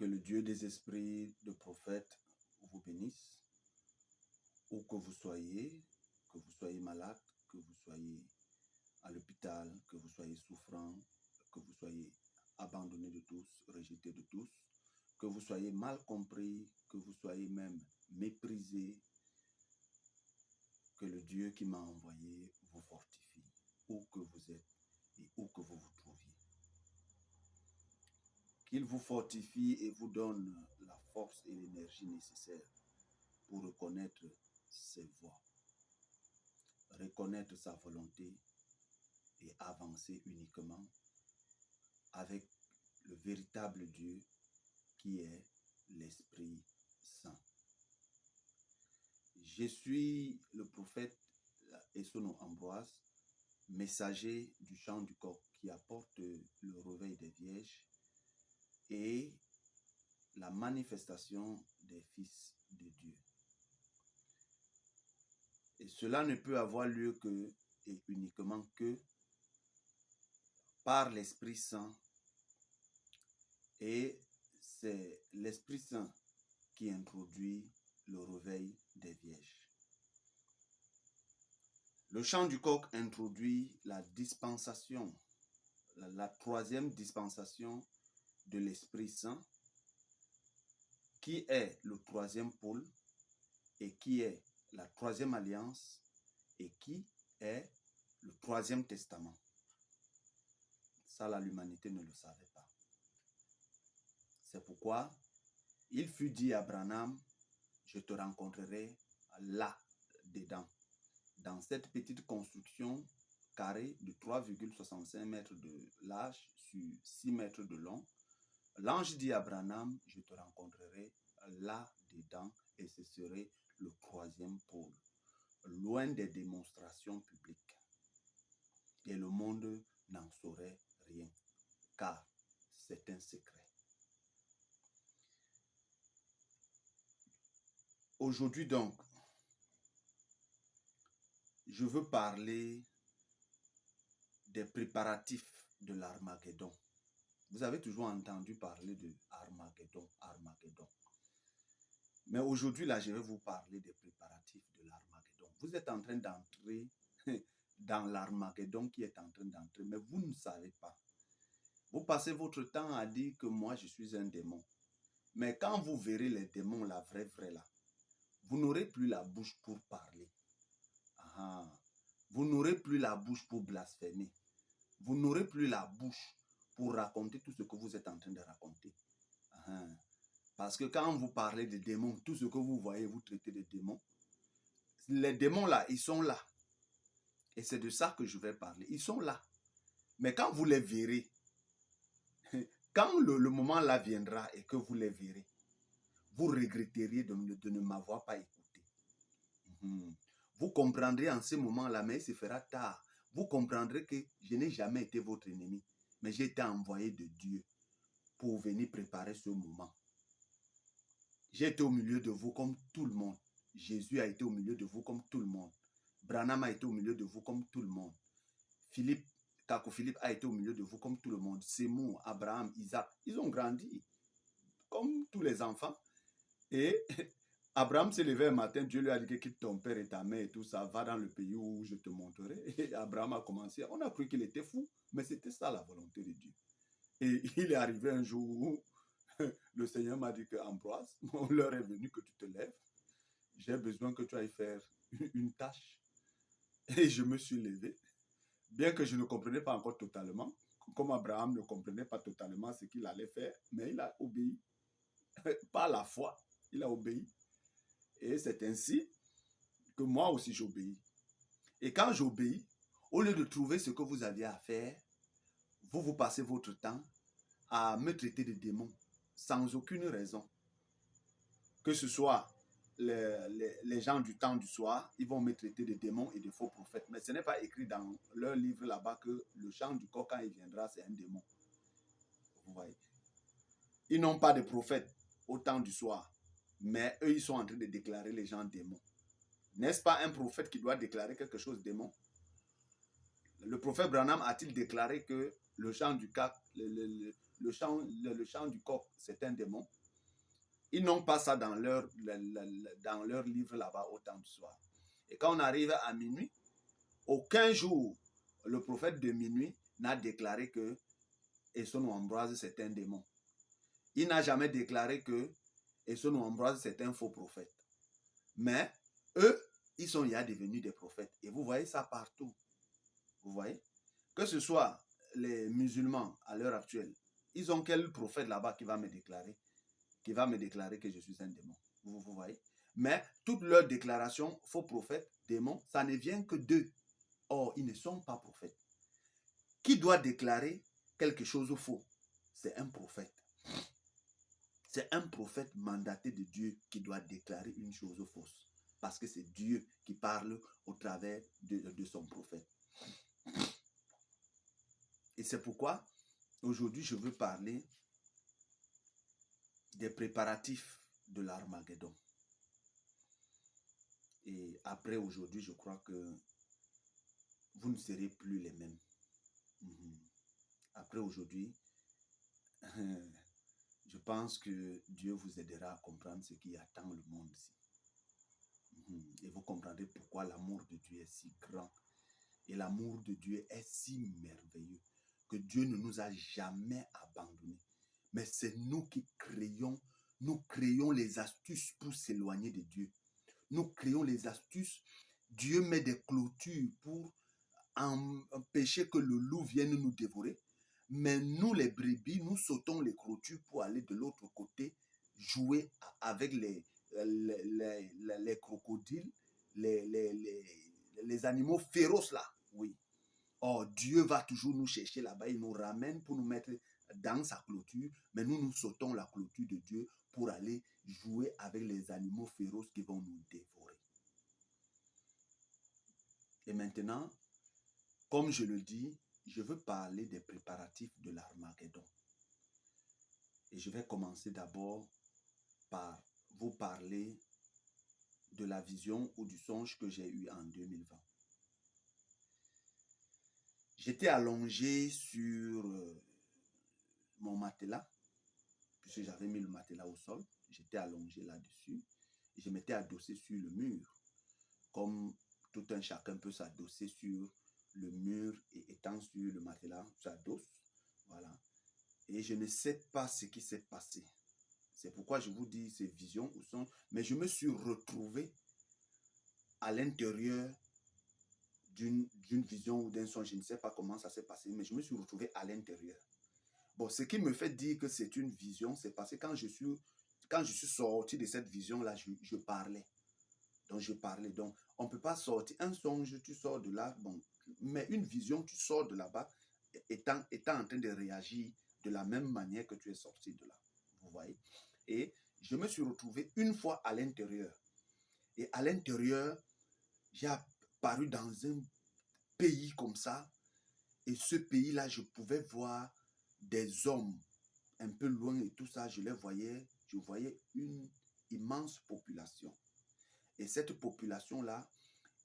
Que le Dieu des esprits de prophètes vous bénisse, où que vous soyez malade, que vous soyez à l'hôpital, que vous soyez souffrant, que vous soyez abandonné de tous, rejeté de tous, que vous soyez mal compris, que vous soyez même méprisé, que le Dieu qui m'a envoyé vous fortifie, où que vous êtes et où que vous vous trouviez. Qu'il vous fortifie et vous donne la force et l'énergie nécessaires pour reconnaître ses voies, reconnaître sa volonté et avancer uniquement avec le véritable Dieu qui est l'Esprit Saint. Je suis le prophète Essono Ambroise, messager du chant du coq qui apporte le réveil des vierges et la manifestation des fils de Dieu. Et cela ne peut avoir lieu que et uniquement que par l'Esprit Saint. Et c'est l'Esprit Saint qui introduit le réveil des vierges. Le chant du coq introduit la dispensation, la troisième dispensation de l'Esprit Saint, qui est le troisième pôle et qui est la troisième alliance et qui est le troisième testament. Ça, l'humanité ne le savait pas. C'est pourquoi il fut dit à Branham, je te rencontrerai là-dedans, dans cette petite construction carrée de 3,65 mètres de large sur 6 mètres de long. L'ange dit à Branham, je te rencontrerai là-dedans et ce serait le troisième pôle, loin des démonstrations publiques. Et le monde n'en saurait rien, car c'est un secret. Aujourd'hui donc, je veux parler des préparatifs de l'Armageddon. Vous avez toujours entendu parler de Armageddon. Mais aujourd'hui, là, je vais vous parler des préparatifs de l'Armageddon. Vous êtes en train d'entrer dans l'Armageddon qui est en train d'entrer, mais vous ne savez pas. Vous passez votre temps à dire que moi, je suis un démon. Mais quand vous verrez les démons, la vraie là, vous n'aurez plus la bouche pour parler. Vous n'aurez plus la bouche pour blasphémer. Vous n'aurez plus la bouche pour raconter tout ce que vous êtes en train de raconter. Parce que quand vous parlez de démons, tout ce que vous voyez, vous traitez de démons. Les démons là, ils sont là. Et c'est de ça que je vais parler. Ils sont là. Mais quand vous les verrez, quand le moment là viendra et que vous les verrez, vous regretteriez de ne m'avoir pas écouté. Vous comprendrez en ce moment-là, mais il se fera tard. Vous comprendrez que je n'ai jamais été votre ennemi, mais j'ai été envoyé de Dieu pour venir préparer ce moment. J'ai été au milieu de vous comme tout le monde. Jésus a été au milieu de vous comme tout le monde. Branham a été au milieu de vous comme tout le monde. Kako Philippe a été au milieu de vous comme tout le monde. Seymour, Abraham, Isaac, ils ont grandi comme tous les enfants. Et Abraham s'est levé un matin, Dieu lui a dit quitte ton père et ta mère et tout ça, va dans le pays où je te montrerai. Et Abraham a commencé, on a cru qu'il était fou, mais c'était ça la volonté de Dieu. Et il est arrivé un jour où le Seigneur m'a dit que Ambroise, l'heure est venue que tu te lèves. J'ai besoin que tu ailles faire une tâche. Et je me suis levé. Bien que je ne comprenais pas encore totalement, comme Abraham ne comprenait pas totalement ce qu'il allait faire, mais il a obéi. Par la foi, il a obéi. Et c'est ainsi que moi aussi j'obéis. Et quand j'obéis, au lieu de trouver ce que vous aviez à faire, vous passez votre temps à me traiter de démon sans aucune raison. Que ce soit les gens du temps du soir, ils vont me traiter de démons et de faux prophètes. Mais ce n'est pas écrit dans leur livre là-bas que le chant du coq, quand il viendra, c'est un démon. Vous voyez. Ils n'ont pas de prophètes au temps du soir. Mais eux, ils sont en train de déclarer les gens démons. N'est-ce pas un prophète qui doit déclarer quelque chose démon? Le prophète Branham a-t-il déclaré que le chant du coq, le chant du coq, c'est un démon. Ils n'ont pas ça dans leur livre là-bas au temps du soir. Et quand on arrive à minuit, aucun jour, le prophète de minuit n'a déclaré que Esson Ambroise, c'est un démon. Il n'a jamais déclaré que Esson Ambroise, c'est un faux prophète. Mais eux, ils sont déjà devenus des prophètes. Et vous voyez ça partout. Vous voyez? Que ce soit les musulmans à l'heure actuelle, ils ont quel prophète là-bas qui va me déclarer que je suis un démon? Vous voyez? Mais toutes leurs déclarations, faux prophètes, démons, ça ne vient que d'eux. Or, ils ne sont pas prophètes. Qui doit déclarer quelque chose de faux? C'est un prophète. C'est un prophète mandaté de Dieu qui doit déclarer une chose fausse. Parce que c'est Dieu qui parle au travers de son prophète. Et c'est pourquoi, aujourd'hui, je veux parler des préparatifs de l'Armageddon. Et après aujourd'hui, je crois que vous ne serez plus les mêmes. Après aujourd'hui, je pense que Dieu vous aidera à comprendre ce qui attend le monde ici. Et vous comprendrez pourquoi l'amour de Dieu est si grand. Et l'amour de Dieu est si merveilleux que Dieu ne nous a jamais abandonnés. Mais c'est nous qui créons les astuces pour s'éloigner de Dieu. Nous créons les astuces. Dieu met des clôtures pour empêcher que le loup vienne nous dévorer. Mais nous, les brebis, nous sautons les clôtures pour aller de l'autre côté, jouer avec les crocodiles, les animaux féroces là. Oui. Or, Dieu va toujours nous chercher là-bas. Il nous ramène pour nous mettre dans sa clôture. Mais nous sautons la clôture de Dieu pour aller jouer avec les animaux féroces qui vont nous dévorer. Et maintenant, comme je le dis, je veux parler des préparatifs de l'Armageddon. Et je vais commencer d'abord par vous parler de la vision ou du songe que j'ai eu en 2020. J'étais allongé sur mon matelas, puisque j'avais mis le matelas au sol. J'étais allongé là-dessus et je m'étais adossé sur le mur, comme tout un chacun peut s'adosser sur le mur et étant sur le matelas, s'adosse. Voilà. Et je ne sais pas ce qui s'est passé. C'est pourquoi je vous dis ces visions ou songes, mais je me suis retrouvé à l'intérieur d'une vision ou d'un songe. Je ne sais pas comment ça s'est passé, mais je me suis retrouvé à l'intérieur. Bon, ce qui me fait dire que c'est une vision, c'est parce que quand je suis sorti de cette vision-là, je parlais. Donc, je parlais. Donc, on ne peut pas sortir. Un songe, tu sors de là, bon, mais une vision, tu sors de là-bas étant en train de réagir de la même manière que tu es sorti de là. Vous voyez? Et je me suis retrouvé une fois à l'intérieur. Et à l'intérieur, j'ai apparu dans un pays comme ça. Et ce pays-là, je pouvais voir des hommes un peu loin et tout ça. Je voyais une immense population. Et cette population-là,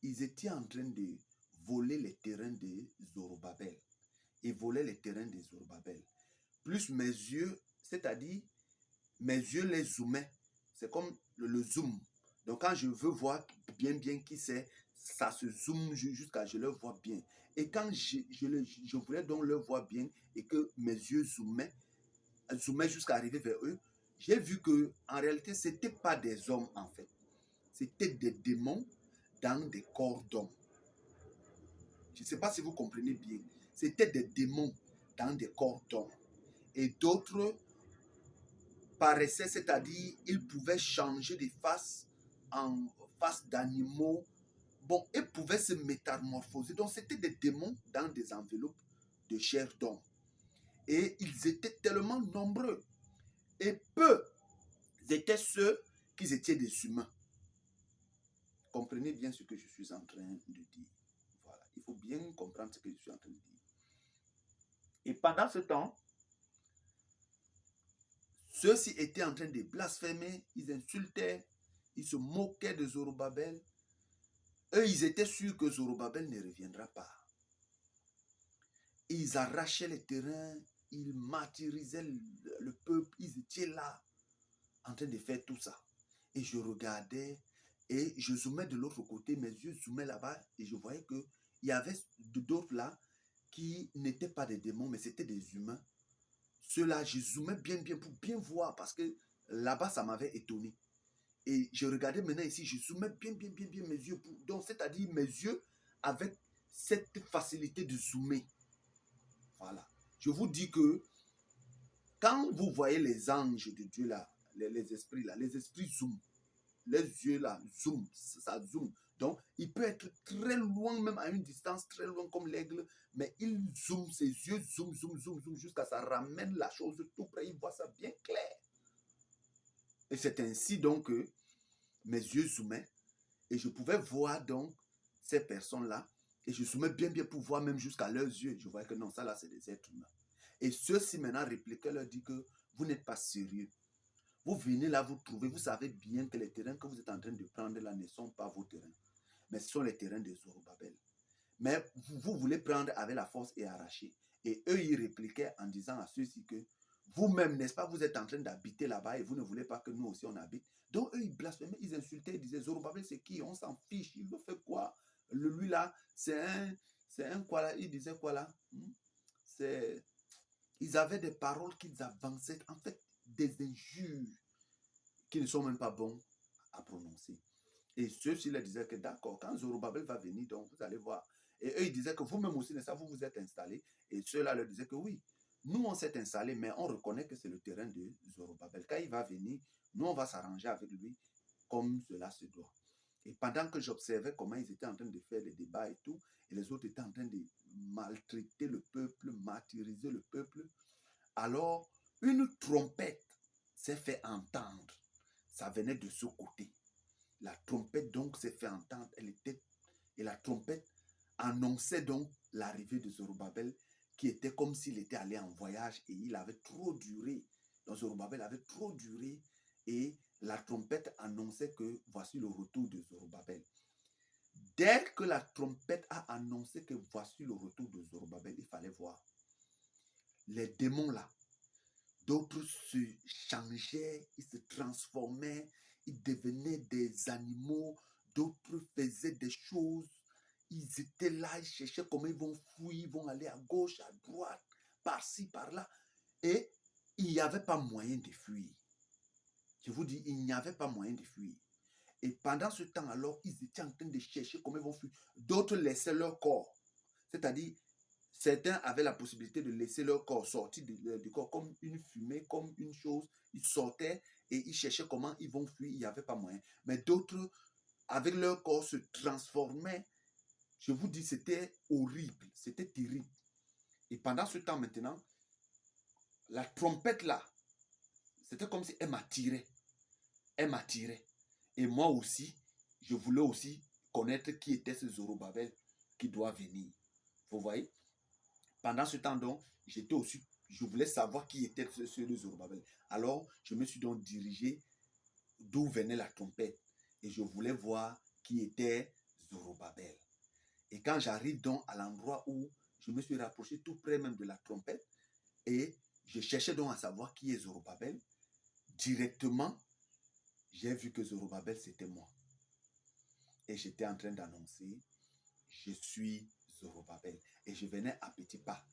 ils étaient en train de voler les terrains de Zorobabel. Ils volaient les terrains de Zorobabel. Plus mes yeux, c'est-à-dire mes yeux les zoomaient. C'est comme le zoom. Donc quand je veux voir bien qui c'est, ça se zoome jusqu'à je le vois bien. Et quand je voulais donc le voir bien et que mes yeux zoomaient jusqu'à arriver vers eux, j'ai vu que en réalité, ce n'étaient pas des hommes en fait. C'était des démons dans des corps d'hommes. Je ne sais pas si vous comprenez bien. C'était des démons dans des corps d'hommes. Et d'autres paraissaient, c'est-à-dire ils pouvaient changer de face en face d'animaux. Bon, ils pouvaient se métamorphoser. Donc, c'était des démons dans des enveloppes de chair d'homme. Et ils étaient tellement nombreux. Et peu étaient ceux qui étaient des humains. Comprenez bien ce que je suis en train de dire. Voilà. Il faut bien comprendre ce que je suis en train de dire. Et pendant ce temps, ceux-ci étaient en train de blasphémer, ils insultaient, ils se moquaient de Zorobabel. Eux, ils étaient sûrs que Zorobabel ne reviendra pas. Ils arrachaient les terrains, ils martyrisaient le peuple, ils étaient là, en train de faire tout ça. Et je regardais, et je zoomais de l'autre côté, mes yeux zoomaient là-bas, et je voyais qu'il y avait d'autres là, qui n'étaient pas des démons, mais c'était des humains. Ceux-là, je zoomais bien pour bien voir, parce que là-bas, ça m'avait étonné. Et je regardais maintenant ici, je zoomais bien mes yeux. Donc, c'est-à-dire mes yeux avec cette facilité de zoomer. Voilà. Je vous dis que quand vous voyez les anges de Dieu là, les esprits là, les esprits zooment. Les yeux là, zoom, ça zoom. Donc, il peut être très loin, même à une distance très loin comme l'aigle, mais il zoome, ses yeux zoom, jusqu'à ça ramène la chose tout près, il voit ça bien clair. Et c'est ainsi donc que mes yeux zoomaient et je pouvais voir donc ces personnes-là et je zoomais bien pour voir même jusqu'à leurs yeux. Je voyais que non, ça là, c'est des êtres humains. Et ceux-ci maintenant répliquaient, leur dit que vous n'êtes pas sérieux. Vous venez là, vous trouvez, vous savez bien que les terrains que vous êtes en train de prendre là ne sont pas vos terrains, mais ce sont les terrains de Zorobabel. Mais vous voulez prendre avec la force et arracher. Et eux, ils répliquaient en disant à ceux-ci que vous-même, n'est-ce pas, vous êtes en train d'habiter là-bas et vous ne voulez pas que nous aussi on habite. Donc eux, ils blasphémaient, ils insultaient, ils disaient Zorobabel, c'est qui? On s'en fiche, il veut faire quoi? Lui là, c'est un quoi là? Il disait quoi là? Ils avaient des paroles qu'ils avançaient, en fait, des injures qui ne sont même pas bons à prononcer. Et ceux-ci leur disaient que d'accord, quand Zorobabel va venir, donc vous allez voir. Et eux, ils disaient que vous-même aussi, vous vous êtes installés. Et ceux-là leur disaient que oui, nous, on s'est installés, mais on reconnaît que c'est le terrain de Zorobabel. Quand il va venir, nous, on va s'arranger avec lui comme cela se doit. Et pendant que j'observais comment ils étaient en train de faire des débats et tout, et les autres étaient en train de maltraiter le peuple, martyriser le peuple, alors une trompette s'est fait entendre. Ça venait de ce côté. La trompette donc s'est fait entendre. Et la trompette annonçait donc l'arrivée de Zorobabel, qui était comme s'il était allé en voyage et il avait trop duré. Donc Zorobabel avait trop duré et la trompette annonçait que voici le retour de Zorobabel. Dès que la trompette a annoncé que voici le retour de Zorobabel, il fallait voir. Les démons là, d'autres se changeaient, ils se transformaient, ils devenaient des animaux, d'autres faisaient des choses. Ils étaient là, ils cherchaient comment ils vont fuir, ils vont aller à gauche, à droite, par-ci, par-là. Et il n'y avait pas moyen de fuir. Je vous dis, il n'y avait pas moyen de fuir. Et pendant ce temps, alors, ils étaient en train de chercher comment ils vont fuir. D'autres laissaient leur corps. C'est-à-dire, certains avaient la possibilité de laisser leur corps sortir du corps comme une fumée, comme une chose. Ils sortaient et ils cherchaient comment ils vont fuir. Il n'y avait pas moyen. Mais d'autres, avec leur corps, se transformaient. Je vous dis, c'était horrible. C'était terrible. Et pendant ce temps maintenant, la trompette là, c'était comme si elle m'attirait. Elle m'attirait. Et moi aussi, je voulais aussi connaître qui était ce Zorobabel qui doit venir. Vous voyez? Pendant ce temps donc, j'étais aussi, je voulais savoir qui était ce Zorobabel. Alors, je me suis donc dirigé d'où venait la trompette. Et je voulais voir qui était Zorobabel. Et quand j'arrive donc à l'endroit où je me suis rapproché tout près même de la trompette, et je cherchais donc à savoir qui est Zorobabel, directement, j'ai vu que Zorobabel, c'était moi. Et j'étais en train d'annoncer, je suis Zorobabel. Et je venais à petits pas.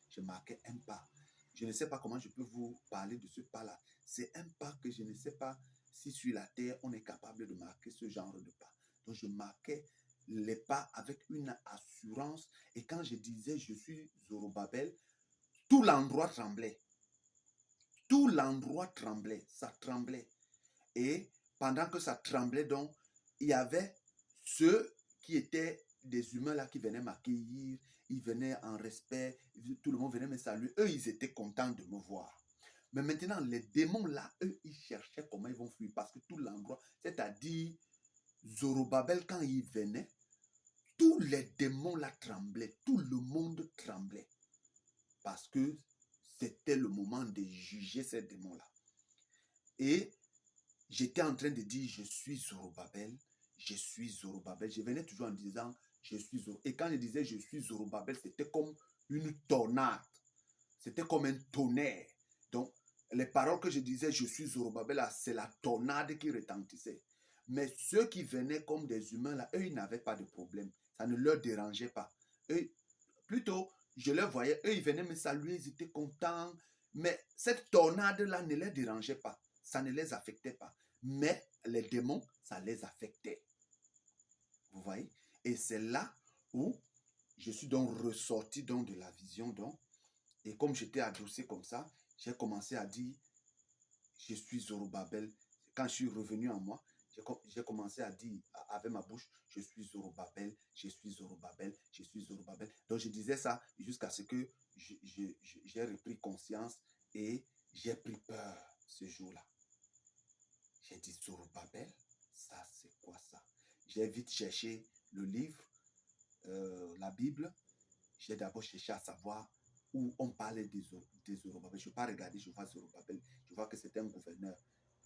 Je marquais un pas. Je ne sais pas comment je peux vous parler de ce pas-là. C'est un pas que je ne sais pas si sur la terre, on est capable de marquer ce genre de pas. Donc, je marquais les pas avec une assurance. Et quand je disais, je suis Zorobabel, tout l'endroit tremblait. Tout l'endroit tremblait. Ça tremblait. Et pendant que ça tremblait, donc, il y avait ceux qui étaient des humains là qui venaient m'accueillir, ils venaient en respect, tout le monde venait me saluer. Eux, ils étaient contents de me voir. Mais maintenant, les démons là, eux, ils cherchaient comment ils vont fuir parce que tout l'endroit, c'est-à-dire Zorobabel, quand il venait, tous les démons là tremblaient, tout le monde tremblait parce que c'était le moment de juger ces démons là. Et j'étais en train de dire, je suis Zorobabel, je suis Zorobabel. Je venais toujours en disant, je suis Zorobabel. Et quand je disais, je suis Zorobabel, c'était comme une tornade. C'était comme un tonnerre. Donc, les paroles que je disais, je suis Zorobabel, là, c'est la tornade qui retentissait. Mais ceux qui venaient comme des humains, là, eux, ils n'avaient pas de problème. Ça ne leur dérangeait pas. Eux, plutôt, je les voyais, eux, ils venaient me saluer, ils étaient contents. Mais cette tornade-là ne les dérangeait pas. Ça ne les affectait pas. Mais les démons, ça les affectait. Vous voyez? Et c'est là où je suis donc ressorti donc de la vision. Donc, et comme j'étais adossé comme ça, j'ai commencé à dire, je suis Zorobabel. Quand je suis revenu en moi, j'ai commencé à dire avec ma bouche, je suis Zorobabel, je suis Zorobabel, je suis Zorobabel. Donc je disais ça jusqu'à ce que j'ai repris conscience et j'ai pris peur ce jour-là. J'ai dit Zorobabel, ça c'est quoi ça? J'ai vite cherché le livre, la Bible. J'ai d'abord cherché à savoir où on parlait des Zorobabel. Je ne vais pas regarder, je vois Zorobabel, je vois que c'était un gouverneur.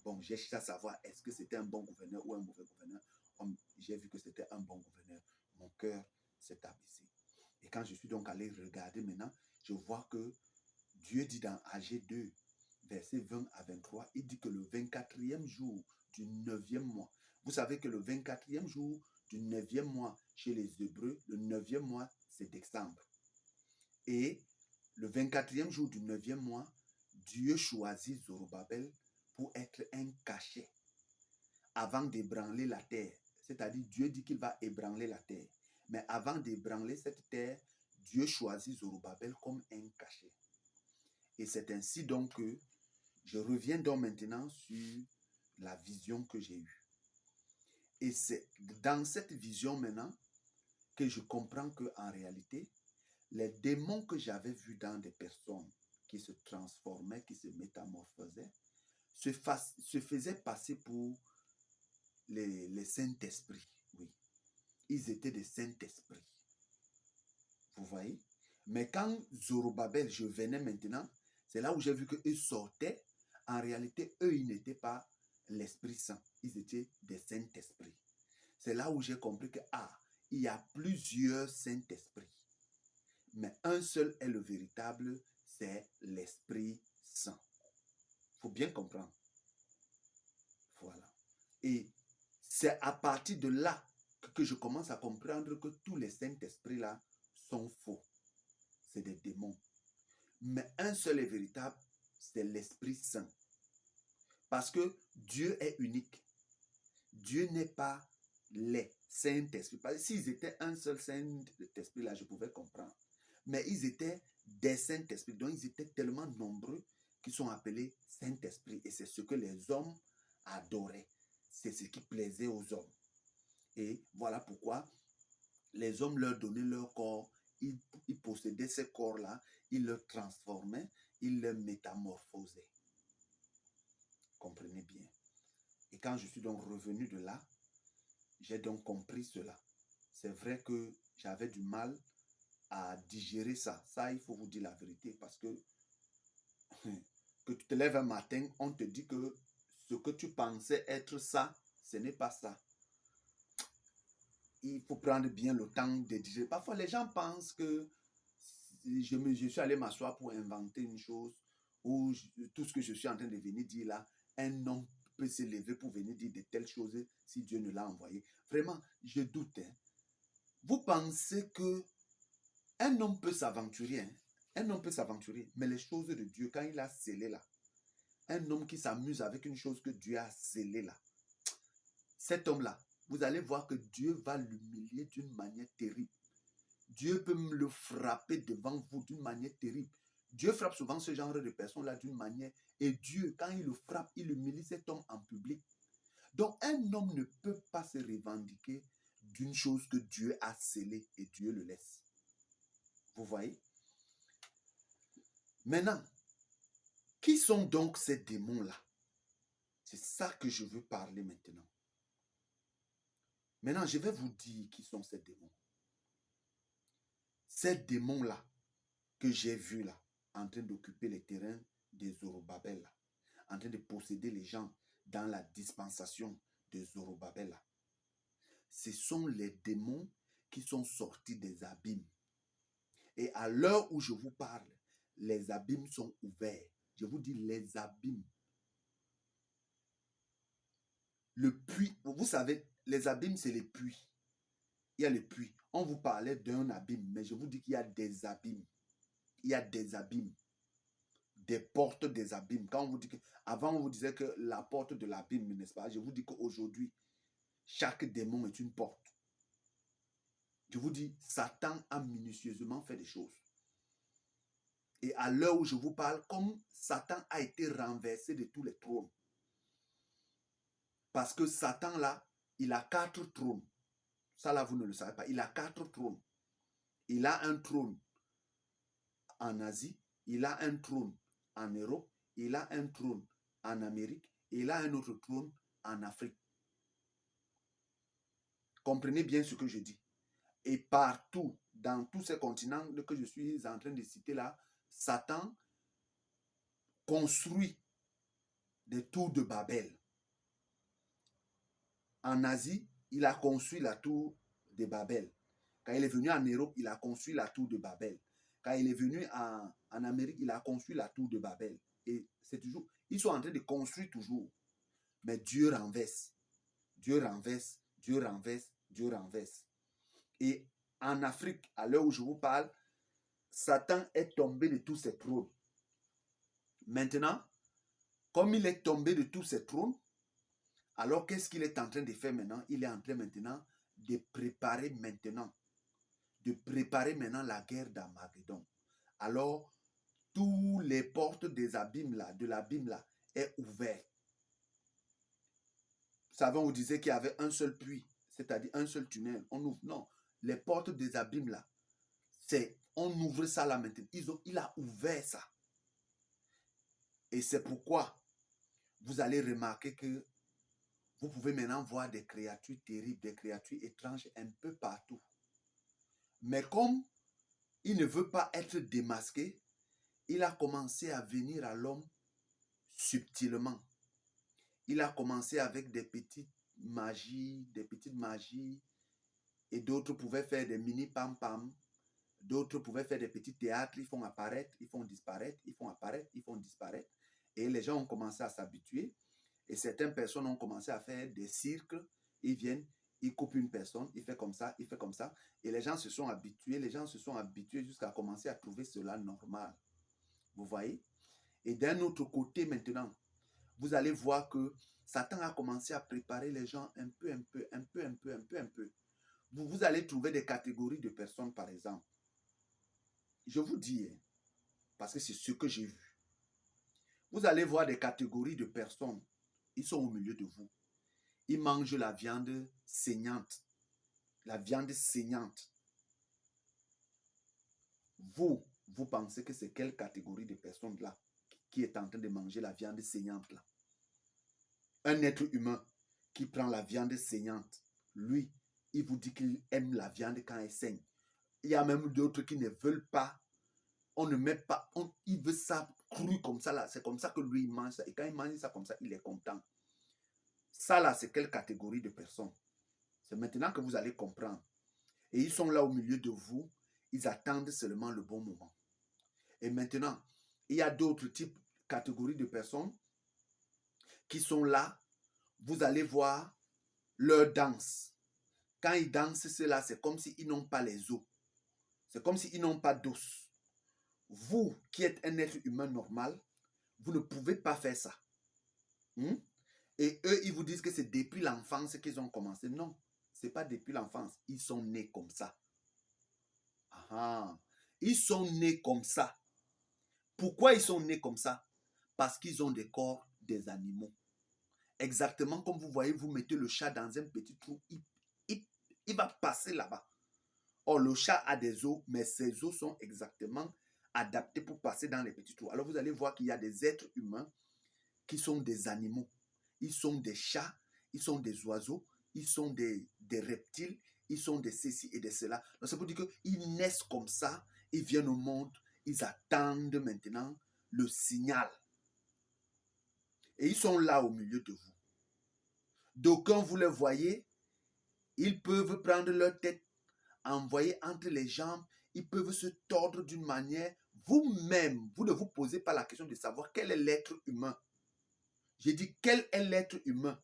Bon, j'ai cherché à savoir est-ce que c'était un bon gouverneur ou un mauvais gouverneur. J'ai vu que c'était un bon gouverneur. Mon cœur s'est abaissé. Et quand je suis donc allé regarder maintenant, je vois que Dieu dit dans Agé 2, versets 20 à 23, il dit que le 24e jour du 9e mois, vous savez que le 24e jour du 9e mois chez les Hébreux, le 9e mois, c'est décembre. Et le 24e jour du 9e mois, Dieu choisit Zorobabel pour être un cachet avant d'ébranler la terre. C'est-à-dire, Dieu dit qu'il va ébranler la terre. Mais avant d'ébranler cette terre, Dieu choisit Zorobabel comme un cachet. Et c'est ainsi donc que je reviens donc maintenant sur la vision que j'ai eue. Et c'est dans cette vision maintenant que je comprends qu'en réalité, les démons que j'avais vus dans des personnes qui se transformaient, qui se métamorphosaient, se faisaient passer pour les Saint-Esprits. Oui, ils étaient des Saint-Esprits. Vous voyez? Mais quand Zorobabel, je venais maintenant, c'est là où j'ai vu qu'eux sortaient. En réalité, eux, ils n'étaient pas l'Esprit Saint. Ils étaient des Saint-Esprits. C'est là où j'ai compris que, il y a plusieurs Saint-Esprits. Mais un seul est le véritable, c'est l'Esprit Saint. Il faut bien comprendre. Voilà. Et c'est à partir de là que je commence à comprendre que tous les Saint-Esprits-là sont faux. C'est des démons. Mais un seul est véritable, c'est l'Esprit Saint. Parce que Dieu est unique. Dieu n'est pas les Saint-Esprits. Parce que s'ils étaient un seul Saint-Esprit, là, je pouvais comprendre. Mais ils étaient des Saint-Esprits. Donc, ils étaient tellement nombreux qu'ils sont appelés Saint-Esprit. Et c'est ce que les hommes adoraient. C'est ce qui plaisait aux hommes. Et voilà pourquoi les hommes leur donnaient leur corps. Ils possédaient ces corps-là. Ils le transformaient. Ils le métamorphosaient. Comprenez bien. Et quand je suis donc revenu de là, j'ai donc compris cela. C'est vrai que j'avais du mal à digérer ça. Ça, il faut vous dire la vérité parce que tu te lèves un matin, on te dit que ce que tu pensais être ça, ce n'est pas ça. Il faut prendre bien le temps de digérer. Parfois, les gens pensent que je suis allé m'asseoir pour inventer une chose ou tout ce que je suis en train de venir dire là, un homme peut se lever pour venir dire de telles choses si Dieu ne l'a envoyé. Vraiment, je doute. Hein. Vous pensez que un homme peut s'aventurer, hein? Un homme peut s'aventurer, mais les choses de Dieu, quand il a scellé là, un homme qui s'amuse avec une chose que Dieu a scellée là, cet homme-là, vous allez voir que Dieu va l'humilier d'une manière terrible. Dieu peut me le frapper devant vous d'une manière terrible. Dieu frappe souvent ce genre de personnes-là d'une manière, et Dieu, quand il le frappe, il humilie cet homme en public. Donc, un homme ne peut pas se revendiquer d'une chose que Dieu a scellée et Dieu le laisse. Vous voyez? Maintenant, qui sont donc ces démons-là? C'est ça que je veux parler maintenant. Maintenant, je vais vous dire qui sont ces démons. Ces démons-là que j'ai vus là, en train d'occuper les terrains des Zorobabel là, en train de posséder les gens dans la dispensation de Zorobabel là, ce sont les démons qui sont sortis des abîmes. Et à l'heure où je vous parle, les abîmes sont ouverts. Je vous dis les abîmes. Le puits, vous savez, les abîmes, c'est les puits. Il y a les puits. On vous parlait d'un abîme, mais je vous dis qu'il y a des abîmes. Il y a des abîmes. Des portes des abîmes. Quand on vous dit que, avant, on vous disait que la porte de l'abîme, n'est-ce pas? Je vous dis qu'aujourd'hui, chaque démon est une porte. Je vous dis, Satan a minutieusement fait des choses. Et à l'heure où je vous parle, comme Satan a été renversé de tous les trônes. Parce que Satan, là, il a 4 trônes. Ça, là, vous ne le savez pas. Il a 4 trônes. Il a un trône en Asie. Il a un trône en Europe. Il a un trône en Amérique. Et il a un autre trône en Afrique. Comprenez bien ce que je dis. Et partout, dans tous ces continents que je suis en train de citer là, Satan construit des tours de Babel. En Asie, il a construit la tour de Babel. Quand il est venu en Europe, il a construit la tour de Babel. Quand il est venu en Amérique, il a construit la tour de Babel. Et c'est toujours, ils sont en train de construire toujours. Mais Dieu renverse. Dieu renverse, Dieu renverse, Dieu renverse. Et en Afrique, à l'heure où je vous parle, Satan est tombé de tous ses trônes. Maintenant, comme il est tombé de tous ses trônes, alors qu'est-ce qu'il est en train de faire maintenant? Il est en train maintenant de préparer maintenant la guerre d'Armageddon. Alors, tous les portes des abîmes là, de l'abîme là, est ouvert. Vous savez, on vous disait qu'il y avait un seul puits, c'est-à-dire un seul tunnel. On ouvre. Non, les portes des abîmes là, on ouvre ça là maintenant. Il a ouvert ça. Et c'est pourquoi vous allez remarquer que vous pouvez maintenant voir des créatures terribles, des créatures étranges un peu partout. Mais comme il ne veut pas être démasqué, il a commencé à venir à l'homme subtilement. Il a commencé avec des petites magies, et d'autres pouvaient faire des mini pam-pam, d'autres pouvaient faire des petits théâtres, ils font apparaître, ils font disparaître, ils font apparaître, ils font disparaître. Et les gens ont commencé à s'habituer. Et certaines personnes ont commencé à faire des cirques. Ils viennent, ils coupent une personne, il fait comme ça, il fait comme ça. Et les gens se sont habitués, jusqu'à commencer à trouver cela normal. Vous voyez? Et d'un autre côté maintenant, vous allez voir que Satan a commencé à préparer les gens un peu. Vous allez trouver des catégories de personnes, par exemple. Je vous dis, parce que c'est ce que j'ai vu. Vous allez voir des catégories de personnes. Ils sont au milieu de vous. Ils mangent la viande saignante. La viande saignante. Vous pensez que c'est quelle catégorie de personnes là qui est en train de manger la viande saignante là? Un être humain qui prend la viande saignante, lui, il vous dit qu'il aime la viande quand elle saigne. Il y a même d'autres qui ne veulent pas. On ne met pas, il veut ça cru comme ça là. C'est comme ça que lui il mange ça. Et quand il mange ça comme ça, il est content. Ça là, c'est quelle catégorie de personnes? C'est maintenant que vous allez comprendre. Et ils sont là au milieu de vous. Ils attendent seulement le bon moment. Et maintenant, il y a d'autres types, catégories de personnes qui sont là. Vous allez voir leur danse. Quand ils dansent, cela, c'est comme s'ils n'ont pas les os. C'est comme s'ils n'ont pas d'os. Vous, qui êtes un être humain normal, vous ne pouvez pas faire ça. Et eux, ils vous disent que c'est depuis l'enfance qu'ils ont commencé. Non, ce n'est pas depuis l'enfance. Ils sont nés comme ça. Ils sont nés comme ça. Pourquoi ils sont nés comme ça? Parce qu'ils ont des corps des animaux. Exactement comme vous voyez, vous mettez le chat dans un petit trou, il va passer là-bas. Or, le chat a des os, mais ses os sont exactement adaptés pour passer dans les petits trous. Alors, vous allez voir qu'il y a des êtres humains qui sont des animaux. Ils sont des chats, ils sont des oiseaux, ils sont des reptiles, ils sont des ceci et de cela. Donc, c'est pour dire qu'ils naissent comme ça, ils viennent au monde, ils attendent maintenant le signal. Et ils sont là au milieu de vous. D'aucuns, vous les voyez, ils peuvent prendre leur tête, envoyer entre les jambes, ils peuvent se tordre d'une manière, vous-même, vous ne vous posez pas la question de savoir quel est l'être humain. J'ai dit, quel est l'être humain?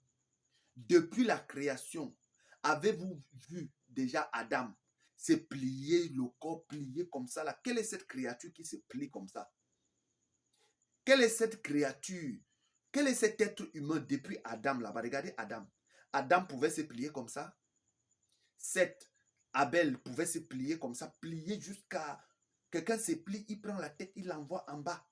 Depuis la création, avez-vous vu déjà Adam se plier, le corps plié comme ça là? Quelle est cette créature qui se plie comme ça? Quelle est cette créature? Quel est cet être humain depuis Adam là-bas? Regardez Adam. Adam pouvait se plier comme ça. Seth, Abel pouvait se plier comme ça, plier jusqu'à... Quelqu'un se plie, il prend la tête, il l'envoie en bas.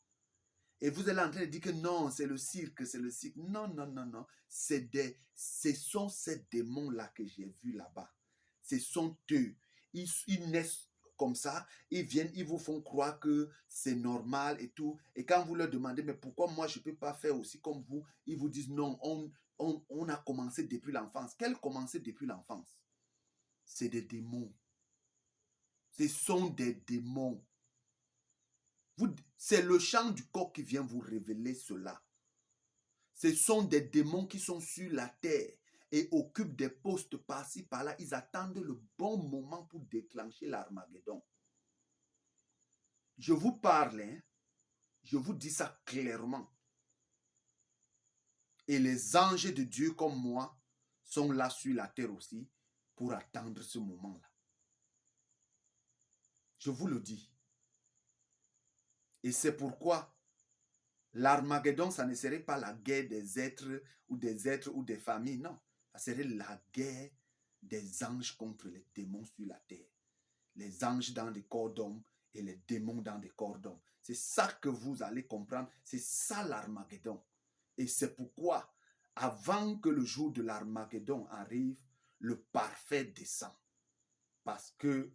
Et vous êtes en train de dire que non, c'est le cirque, c'est le cirque. Non, non, non, non. Ce sont ces démons-là que j'ai vus là-bas. Ce sont eux. Ils naissent comme ça, ils viennent, ils vous font croire que c'est normal et tout. Et quand vous leur demandez, mais pourquoi moi je ne peux pas faire aussi comme vous, ils vous disent non, on a commencé depuis l'enfance. Quel commencé depuis l'enfance? C'est des démons. Ce sont des démons. C'est le chant du coq qui vient vous révéler cela. Ce sont des démons qui sont sur la terre et occupent des postes par-ci, par-là. Ils attendent le bon moment pour déclencher l'Armageddon. Je vous parle, hein, je vous dis ça clairement. Et les anges de Dieu comme moi sont là sur la terre aussi pour attendre ce moment-là. Je vous le dis. Et c'est pourquoi l'Armageddon, ça ne serait pas la guerre des êtres ou des familles, non. Ça serait la guerre des anges contre les démons sur la terre. Les anges dans des corps d'hommes et les démons dans des corps d'hommes. C'est ça que vous allez comprendre. C'est ça l'Armageddon. Et c'est pourquoi, avant que le jour de l'Armageddon arrive, le parfait descend. Parce que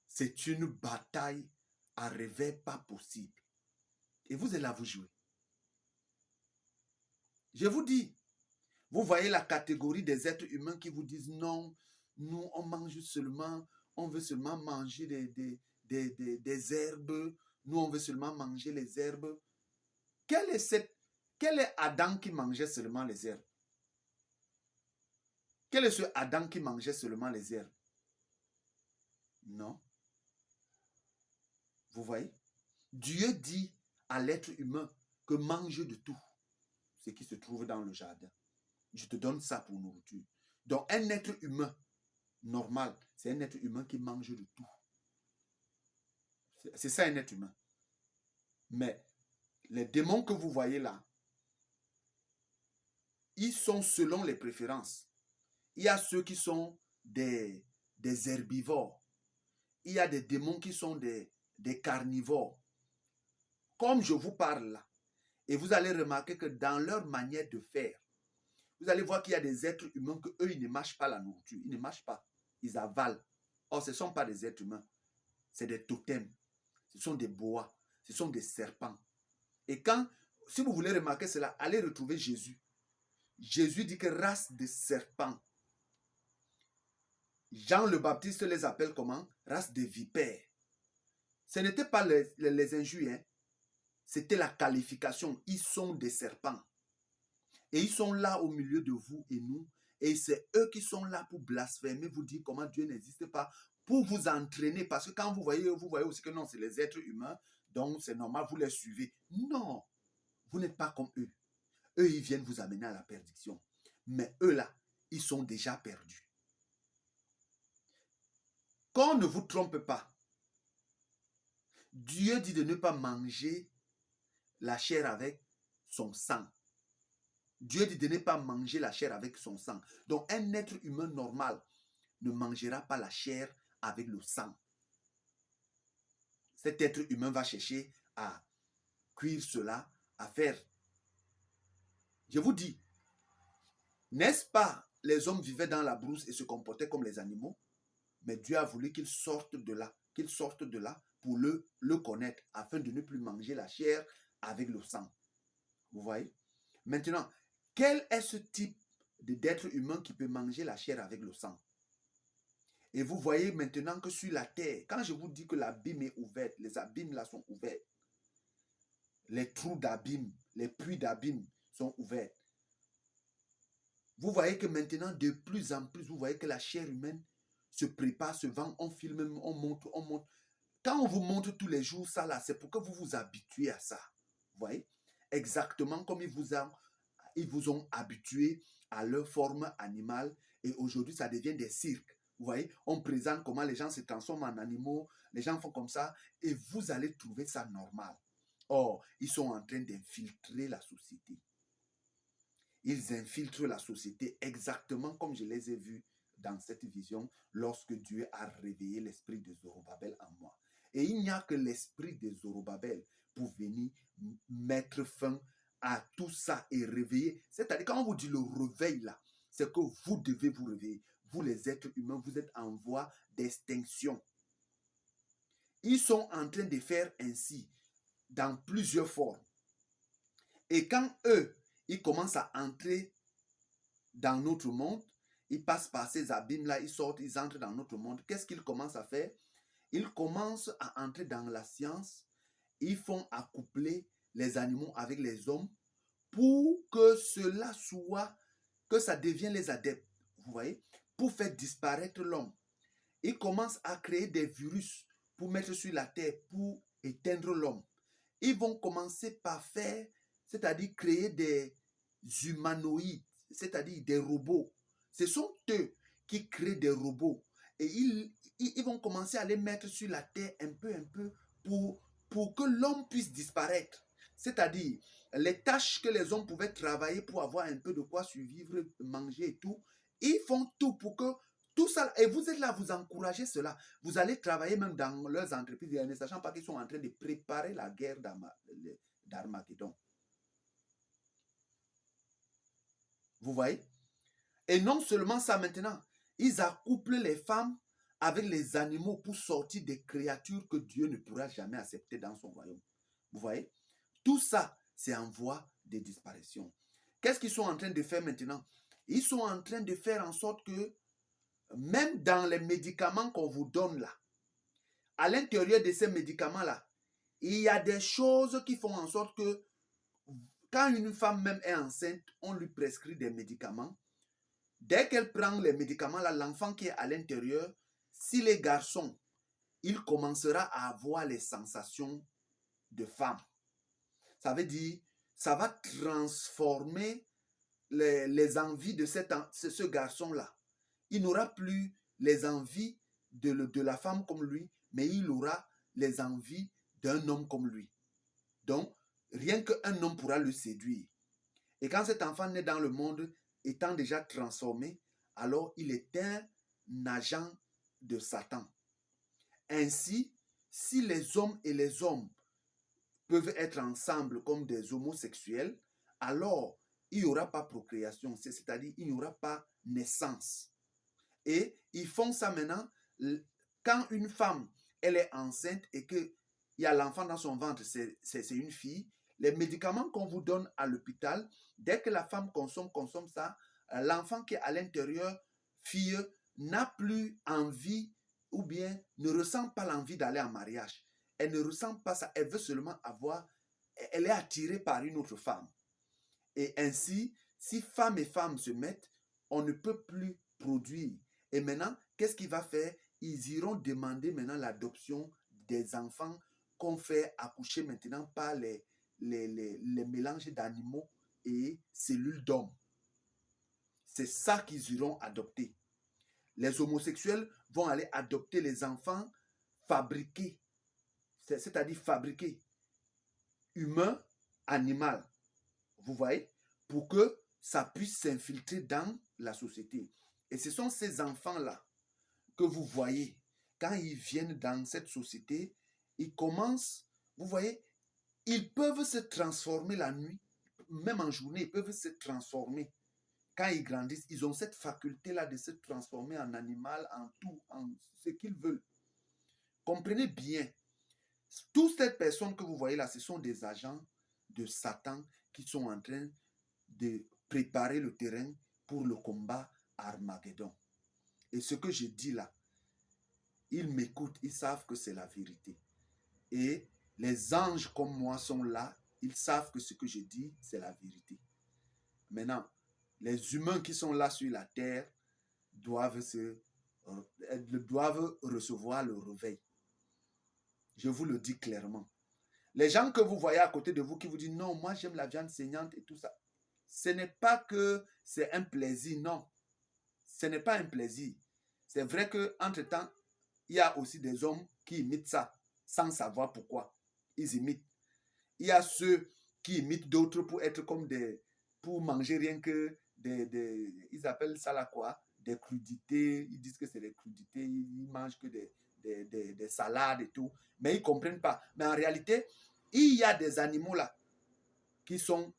c'est une bataille à rêve pas possible. Et vous êtes là, vous jouez. Je vous dis, vous voyez la catégorie des êtres humains qui vous disent non, nous on mange seulement, on veut seulement manger des herbes, nous on veut seulement manger les herbes. Quel est Adam qui mangeait seulement les herbes? Quel est ce Adam qui mangeait seulement les herbes? Non. Vous voyez? Dieu dit à l'être humain que mange de tout ce qui se trouve dans le jardin. Je te donne ça pour nourriture. Donc un être humain normal, c'est un être humain qui mange de tout. C'est ça un être humain. Mais les démons que vous voyez là, ils sont selon les préférences. Il y a ceux qui sont des herbivores. Il y a des démons qui sont des carnivores. Comme je vous parle là, et vous allez remarquer que dans leur manière de faire, vous allez voir qu'il y a des êtres humains que eux, ils ne mâchent pas la nourriture. Ils ne mâchent pas. Ils avalent. Or, ce ne sont pas des êtres humains. C'est des totems. Ce sont des boas. Ce sont des serpents. Et si vous voulez remarquer cela, allez retrouver Jésus. Jésus dit que race de serpents. Jean le Baptiste les appelle comment? Race de vipères. Ce n'était pas les injures, hein. C'était la qualification. Ils sont des serpents. Et ils sont là au milieu de vous et nous. Et c'est eux qui sont là pour blasphémer, vous dire comment Dieu n'existe pas, pour vous entraîner. Parce que quand vous voyez aussi que non, c'est les êtres humains, donc c'est normal, vous les suivez. Non, vous n'êtes pas comme eux. Eux, ils viennent vous amener à la perdition. Mais eux là, ils sont déjà perdus. Qu'on ne vous trompe pas. Dieu dit de ne pas manger la chair avec son sang. Dieu dit de ne pas manger la chair avec son sang. Donc un être humain normal ne mangera pas la chair avec le sang. Cet être humain va chercher à cuire cela, à faire. Je vous dis, n'est-ce pas, les hommes vivaient dans la brousse et se comportaient comme les animaux, mais Dieu a voulu qu'ils sortent de là, pour le connaître, afin de ne plus manger la chair avec le sang. Vous voyez? Maintenant, quel est ce type d'être humain qui peut manger la chair avec le sang? Et vous voyez maintenant que sur la terre, quand je vous dis que l'abîme est ouvert, les abîmes là sont ouverts, les trous d'abîme, les puits d'abîme sont ouverts. Vous voyez que maintenant, de plus en plus, vous voyez que la chair humaine se prépare, se vend, on filme, on montre. Quand on vous montre tous les jours ça là, c'est pour que vous vous habituez à ça. Vous voyez? Exactement comme ils vous ont habitué à leur forme animale et aujourd'hui ça devient des cirques. Vous voyez? On présente comment les gens se transforment en animaux, les gens font comme ça et vous allez trouver ça normal. Or, ils sont en train d'infiltrer la société. Ils infiltrent la société exactement comme je les ai vus dans cette vision lorsque Dieu a réveillé l'esprit de Zorobabel en moi. Et il n'y a que l'esprit de Zorobabel pour venir mettre fin à tout ça et réveiller. C'est-à-dire, quand on vous dit le réveil là, c'est que vous devez vous réveiller. Vous les êtres humains, vous êtes en voie d'extinction. Ils sont en train de faire ainsi dans plusieurs formes. Et quand eux, ils commencent à entrer dans notre monde, ils passent par ces abîmes-là, ils sortent, ils entrent dans notre monde. Qu'est-ce qu'ils commencent à faire? Ils commencent à entrer dans la science, ils font accoupler les animaux avec les hommes pour que cela soit, que ça devienne les adeptes, vous voyez, pour faire disparaître l'homme. Ils commencent à créer des virus pour mettre sur la terre, pour éteindre l'homme. Ils vont commencer par faire, c'est-à-dire créer des humanoïdes, c'est-à-dire des robots. Ce sont eux qui créent des robots. Et ils vont commencer à les mettre sur la terre un peu pour que l'homme puisse disparaître. C'est-à-dire, les tâches que les hommes pouvaient travailler pour avoir un peu de quoi survivre, manger et tout, ils font tout pour que tout ça, et vous êtes là, vous encouragez cela. Vous allez travailler même dans leurs entreprises, ne sachant pas qu'ils sont en train de préparer la guerre d'Armageddon. Vous voyez? Et non seulement ça maintenant, ils accouplent les femmes avec les animaux pour sortir des créatures que Dieu ne pourra jamais accepter dans son royaume. Vous voyez? Tout ça, c'est en voie de disparition. Qu'est-ce qu'ils sont en train de faire maintenant? Ils sont en train de faire en sorte que même dans les médicaments qu'on vous donne là, à l'intérieur de ces médicaments-là, il y a des choses qui font en sorte que quand une femme même est enceinte, on lui prescrit des médicaments. Dès qu'elle prend les médicaments, là, l'enfant qui est à l'intérieur, s'il est garçon, il commencera à avoir les sensations de femme. Ça veut dire, ça va transformer les envies de ce garçon-là. Il n'aura plus les envies de la femme comme lui, mais il aura les envies d'un homme comme lui. Donc, rien qu'un homme pourra le séduire. Et quand cet enfant naît dans le monde, étant déjà transformé, alors il est un agent de Satan. Ainsi, si les hommes et les hommes peuvent être ensemble comme des homosexuels, alors il n'y aura pas procréation, c'est-à-dire il n'y aura pas naissance. Et ils font ça maintenant quand une femme, elle est enceinte et qu'il y a l'enfant dans son ventre, c'est une fille, les médicaments qu'on vous donne à l'hôpital, dès que la femme consomme ça, l'enfant qui est à l'intérieur, fille, n'a plus envie ou bien ne ressent pas l'envie d'aller en mariage. Elle ne ressent pas ça, elle veut seulement elle est attirée par une autre femme. Et ainsi, si femme et femme se mettent, on ne peut plus produire. Et maintenant, qu'est-ce qu'il va faire? Ils iront demander maintenant l'adoption des enfants qu'on fait accoucher maintenant par les mélanges d'animaux et cellules d'hommes. C'est ça qu'ils iront adopter. Les homosexuels vont aller adopter les enfants fabriqués, c'est-à-dire fabriqués, humains, animaux. Vous voyez? Pour que ça puisse s'infiltrer dans la société. Et ce sont ces enfants-là que vous voyez, quand ils viennent dans cette société, ils commencent, vous voyez, ils peuvent se transformer la nuit, même en journée, ils peuvent se transformer. Quand ils grandissent, ils ont cette faculté-là de se transformer en animal, en tout, en ce qu'ils veulent. Comprenez bien, toutes ces personnes que vous voyez là, ce sont des agents de Satan qui sont en train de préparer le terrain pour le combat Armageddon. Et ce que je dis là, ils m'écoutent, ils savent que c'est la vérité. Et les anges comme moi sont là, ils savent que ce que je dis, c'est la vérité. Maintenant, les humains qui sont là sur la terre doivent recevoir le réveil. Je vous le dis clairement. Les gens que vous voyez à côté de vous qui vous disent non, moi j'aime la viande saignante et tout ça. Ce n'est pas que c'est un plaisir, non. Ce n'est pas un plaisir. C'est vrai qu'entre-temps, il y a aussi des hommes qui imitent ça sans savoir pourquoi. Ils imitent. Il y a ceux qui imitent d'autres pour être comme pour manger rien que ils appellent ça là quoi? Des crudités. Ils disent que c'est des crudités. Ils mangent que des salades et tout. Mais ils ne comprennent pas. Mais en réalité, il y a des animaux là qui sont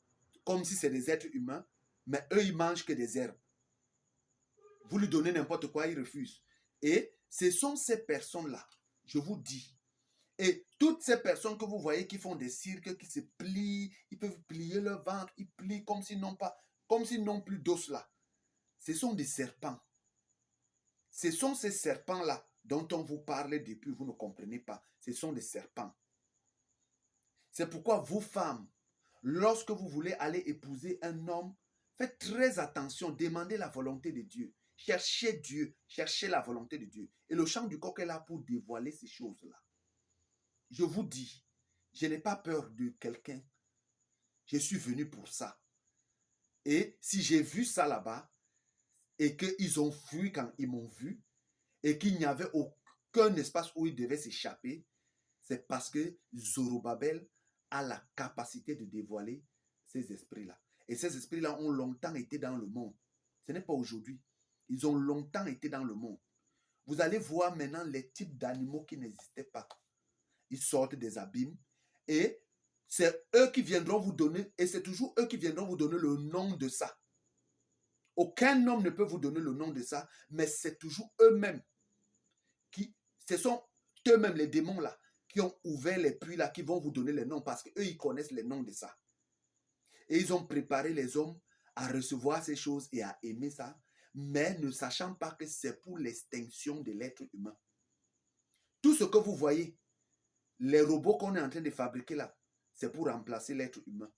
comme si c'est des êtres humains, mais eux, ils mangent que des herbes. Vous lui donnez n'importe quoi, il refuse. Et ce sont ces personnes-là, je vous dis. Et toutes ces personnes que vous voyez qui font des cirques, qui se plient, ils peuvent plier leur ventre, ils plient comme s'ils n'ont plus d'os là. Ce sont des serpents. Ce sont ces serpents-là dont on vous parlait depuis, vous ne comprenez pas. Ce sont des serpents. C'est pourquoi vous, femmes, lorsque vous voulez aller épouser un homme, faites très attention, demandez la volonté de Dieu. Cherchez Dieu, cherchez la volonté de Dieu. Et le chant du coq est là pour dévoiler ces choses-là. Je vous dis, je n'ai pas peur de quelqu'un. Je suis venu pour ça. Et si j'ai vu ça là-bas, et qu'ils ont fui quand ils m'ont vu, et qu'il n'y avait aucun espace où ils devaient s'échapper, c'est parce que Zorobabel a la capacité de dévoiler ces esprits-là. Et ces esprits-là ont longtemps été dans le monde. Ce n'est pas aujourd'hui. Ils ont longtemps été dans le monde. Vous allez voir maintenant les types d'animaux qui n'existaient pas. Ils sortent des abîmes et c'est eux qui viendront vous donner, et c'est toujours eux qui viendront vous donner le nom de ça. Aucun homme ne peut vous donner le nom de ça, mais c'est toujours eux-mêmes ce sont eux-mêmes les démons là qui ont ouvert les puits là qui vont vous donner les noms parce qu'eux ils connaissent les noms de ça. Et ils ont préparé les hommes à recevoir ces choses et à aimer ça, mais ne sachant pas que c'est pour l'extinction de l'être humain. Tout ce que vous voyez, les robots qu'on est en train de fabriquer là, c'est pour remplacer l'être humain.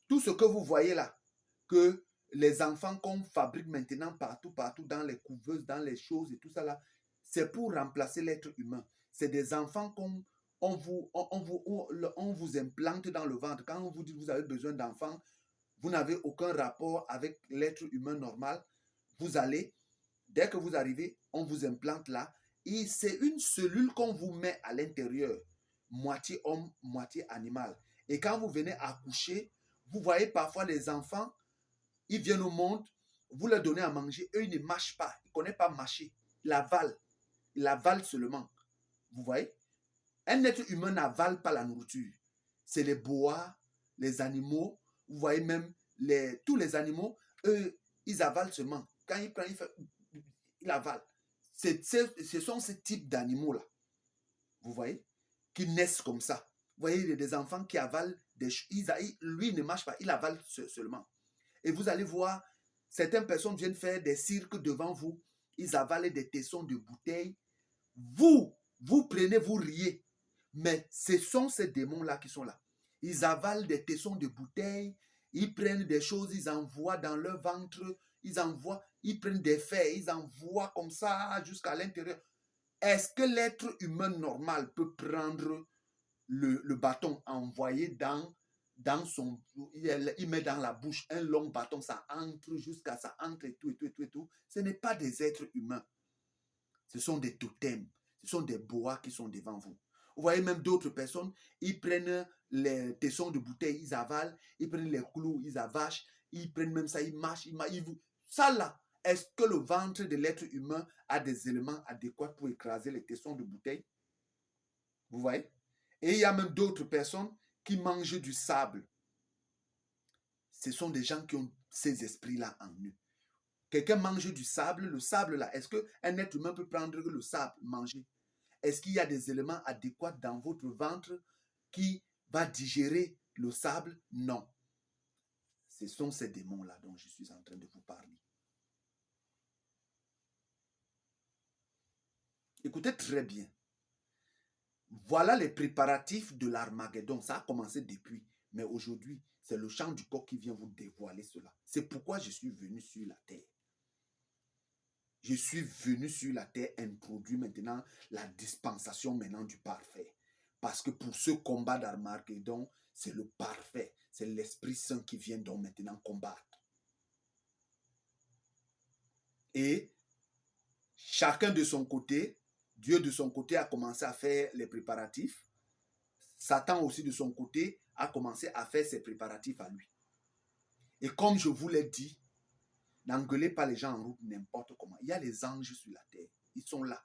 Tout ce que vous voyez là, que les enfants qu'on fabrique maintenant partout dans les couveuses, dans les choses et tout ça là, c'est pour remplacer l'être humain. C'est des enfants on vous implante dans le ventre. Quand on vous dit que vous avez besoin d'enfants, vous n'avez aucun rapport avec l'être humain normal. Vous allez, dès que vous arrivez, on vous implante là. Et c'est une cellule qu'on vous met à l'intérieur, moitié homme, moitié animal. Et quand vous venez accoucher, vous voyez parfois les enfants, ils viennent au monde, vous leur donnez à manger, eux, ils ne mâchent pas, ils ne connaissent pas mâcher, ils avalent seulement. Vous voyez? Un être humain n'avale pas la nourriture. C'est les boas, les animaux, vous voyez même tous les animaux, eux, ils avalent seulement. Quand ils prennent, ils avalent. Ce sont ces types d'animaux-là, vous voyez, qui naissent comme ça. Vous voyez, il y a des enfants qui avalent des choses. Lui, il ne marche pas, il avale seulement. Et vous allez voir, certaines personnes viennent faire des cirques devant vous. Ils avalent des tessons de bouteilles. Vous prenez, vous riez. Mais ce sont ces démons-là qui sont là. Ils avalent des tessons de bouteilles. Ils prennent des choses, ils envoient dans leur ventre. Ils prennent des fers, ils envoient comme ça jusqu'à l'intérieur. Est-ce que l'être humain normal peut prendre le bâton envoyé dans son... Il met dans la bouche un long bâton, ça entre jusqu'à ça entre et tout. Ce n'est pas des êtres humains. Ce sont des totems. Ce sont des boas qui sont devant vous. Vous voyez même d'autres personnes, ils prennent les tessons de bouteille, ils avalent, ils prennent les clous, ils avachent, ils prennent même ça, ils mâchent, ça là, est-ce que le ventre de l'être humain a des éléments adéquats pour écraser les tessons de bouteille? Vous voyez? Et il y a même d'autres personnes qui mangent du sable. Ce sont des gens qui ont ces esprits-là en eux. Quelqu'un mange du sable, le sable là, est-ce qu'un être humain peut prendre le sable, manger? Est-ce qu'il y a des éléments adéquats dans votre ventre qui va digérer le sable? Non. Ce sont ces démons-là dont je suis en train de vous parler. Écoutez très bien. Voilà les préparatifs de l'Armageddon. Ça a commencé depuis. Mais aujourd'hui, c'est le chant du coq qui vient vous dévoiler cela. C'est pourquoi je suis venu sur la terre. Je suis venu sur la terre introduire maintenant la dispensation maintenant du parfait. Parce que pour ce combat d'Armageddon, c'est le parfait. C'est l'Esprit Saint qui vient donc maintenant combattre. Et chacun de son côté, Dieu de son côté a commencé à faire les préparatifs. Satan aussi de son côté a commencé à faire ses préparatifs à lui. Et comme je vous l'ai dit, n'engueulez pas les gens en route n'importe comment. Il y a les anges sur la terre. Ils sont là.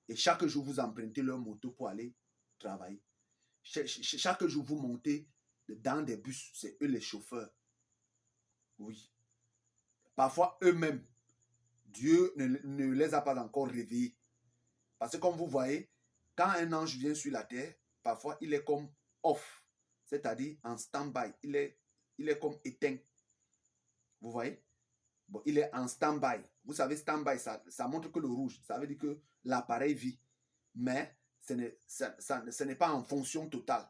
Et chaque jour, vous empruntez leur moto pour aller travailler. Chaque jour, vous montez dans des bus. C'est eux les chauffeurs. Oui. Parfois, eux-mêmes, Dieu ne les a pas encore réveillés. Parce que comme vous voyez, quand un ange vient sur la terre, parfois, il est comme off. C'est-à-dire en stand-by. Il est comme éteint. Vous voyez? Bon, il est en stand-by. Vous savez, stand-by, ça montre que le rouge, ça veut dire que l'appareil vit. Mais ce n'est pas en fonction totale.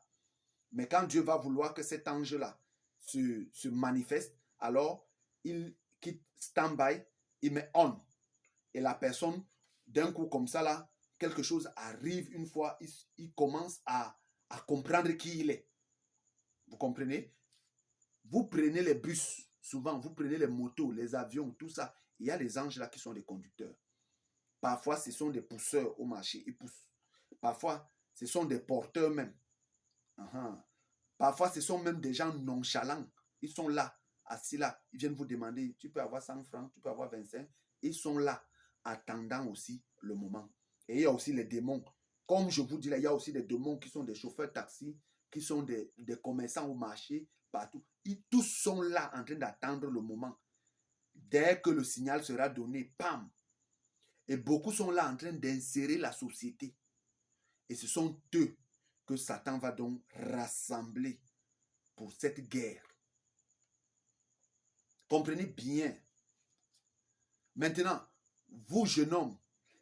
Mais quand Dieu va vouloir que cet ange-là se manifeste, alors il quitte stand-by, il met on. Et la personne, d'un coup comme ça, là, quelque chose arrive une fois, il commence à comprendre qui il est. Vous comprenez? Vous prenez les bus, souvent, vous prenez les motos, les avions, tout ça. Il y a des anges là qui sont des conducteurs. Parfois, ce sont des pousseurs au marché, ils poussent. Parfois, ce sont des porteurs même. Parfois, ce sont même des gens nonchalants. Ils sont là, assis là. Ils viennent vous demander, tu peux avoir 100 francs, tu peux avoir 25. Ils sont là, attendant aussi le moment. Et il y a aussi les démons. Comme je vous dis là, il y a aussi des démons qui sont des chauffeurs taxi, qui sont des commerçants au marché, partout. Tous sont là en train d'attendre le moment. Dès que le signal sera donné, pam! Et beaucoup sont là en train d'insérer la société. Et ce sont eux que Satan va donc rassembler pour cette guerre. Comprenez bien. Maintenant, vous, jeune homme,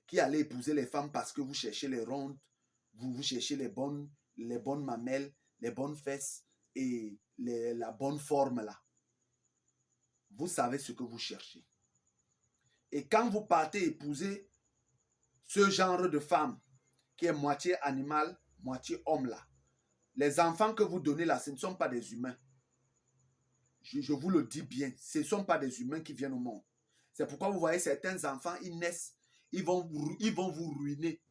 qui allez épouser les femmes parce que vous cherchez les rondes, vous cherchez les bonnes mamelles, les bonnes fesses et la bonne forme là. Vous savez ce que vous cherchez. Et quand vous partez épouser ce genre de femme qui est moitié animal, moitié homme là, les enfants que vous donnez là, ce ne sont pas des humains. Je vous le dis bien, ce ne sont pas des humains qui viennent au monde. C'est pourquoi vous voyez certains enfants, ils naissent, ils vont vous ruiner.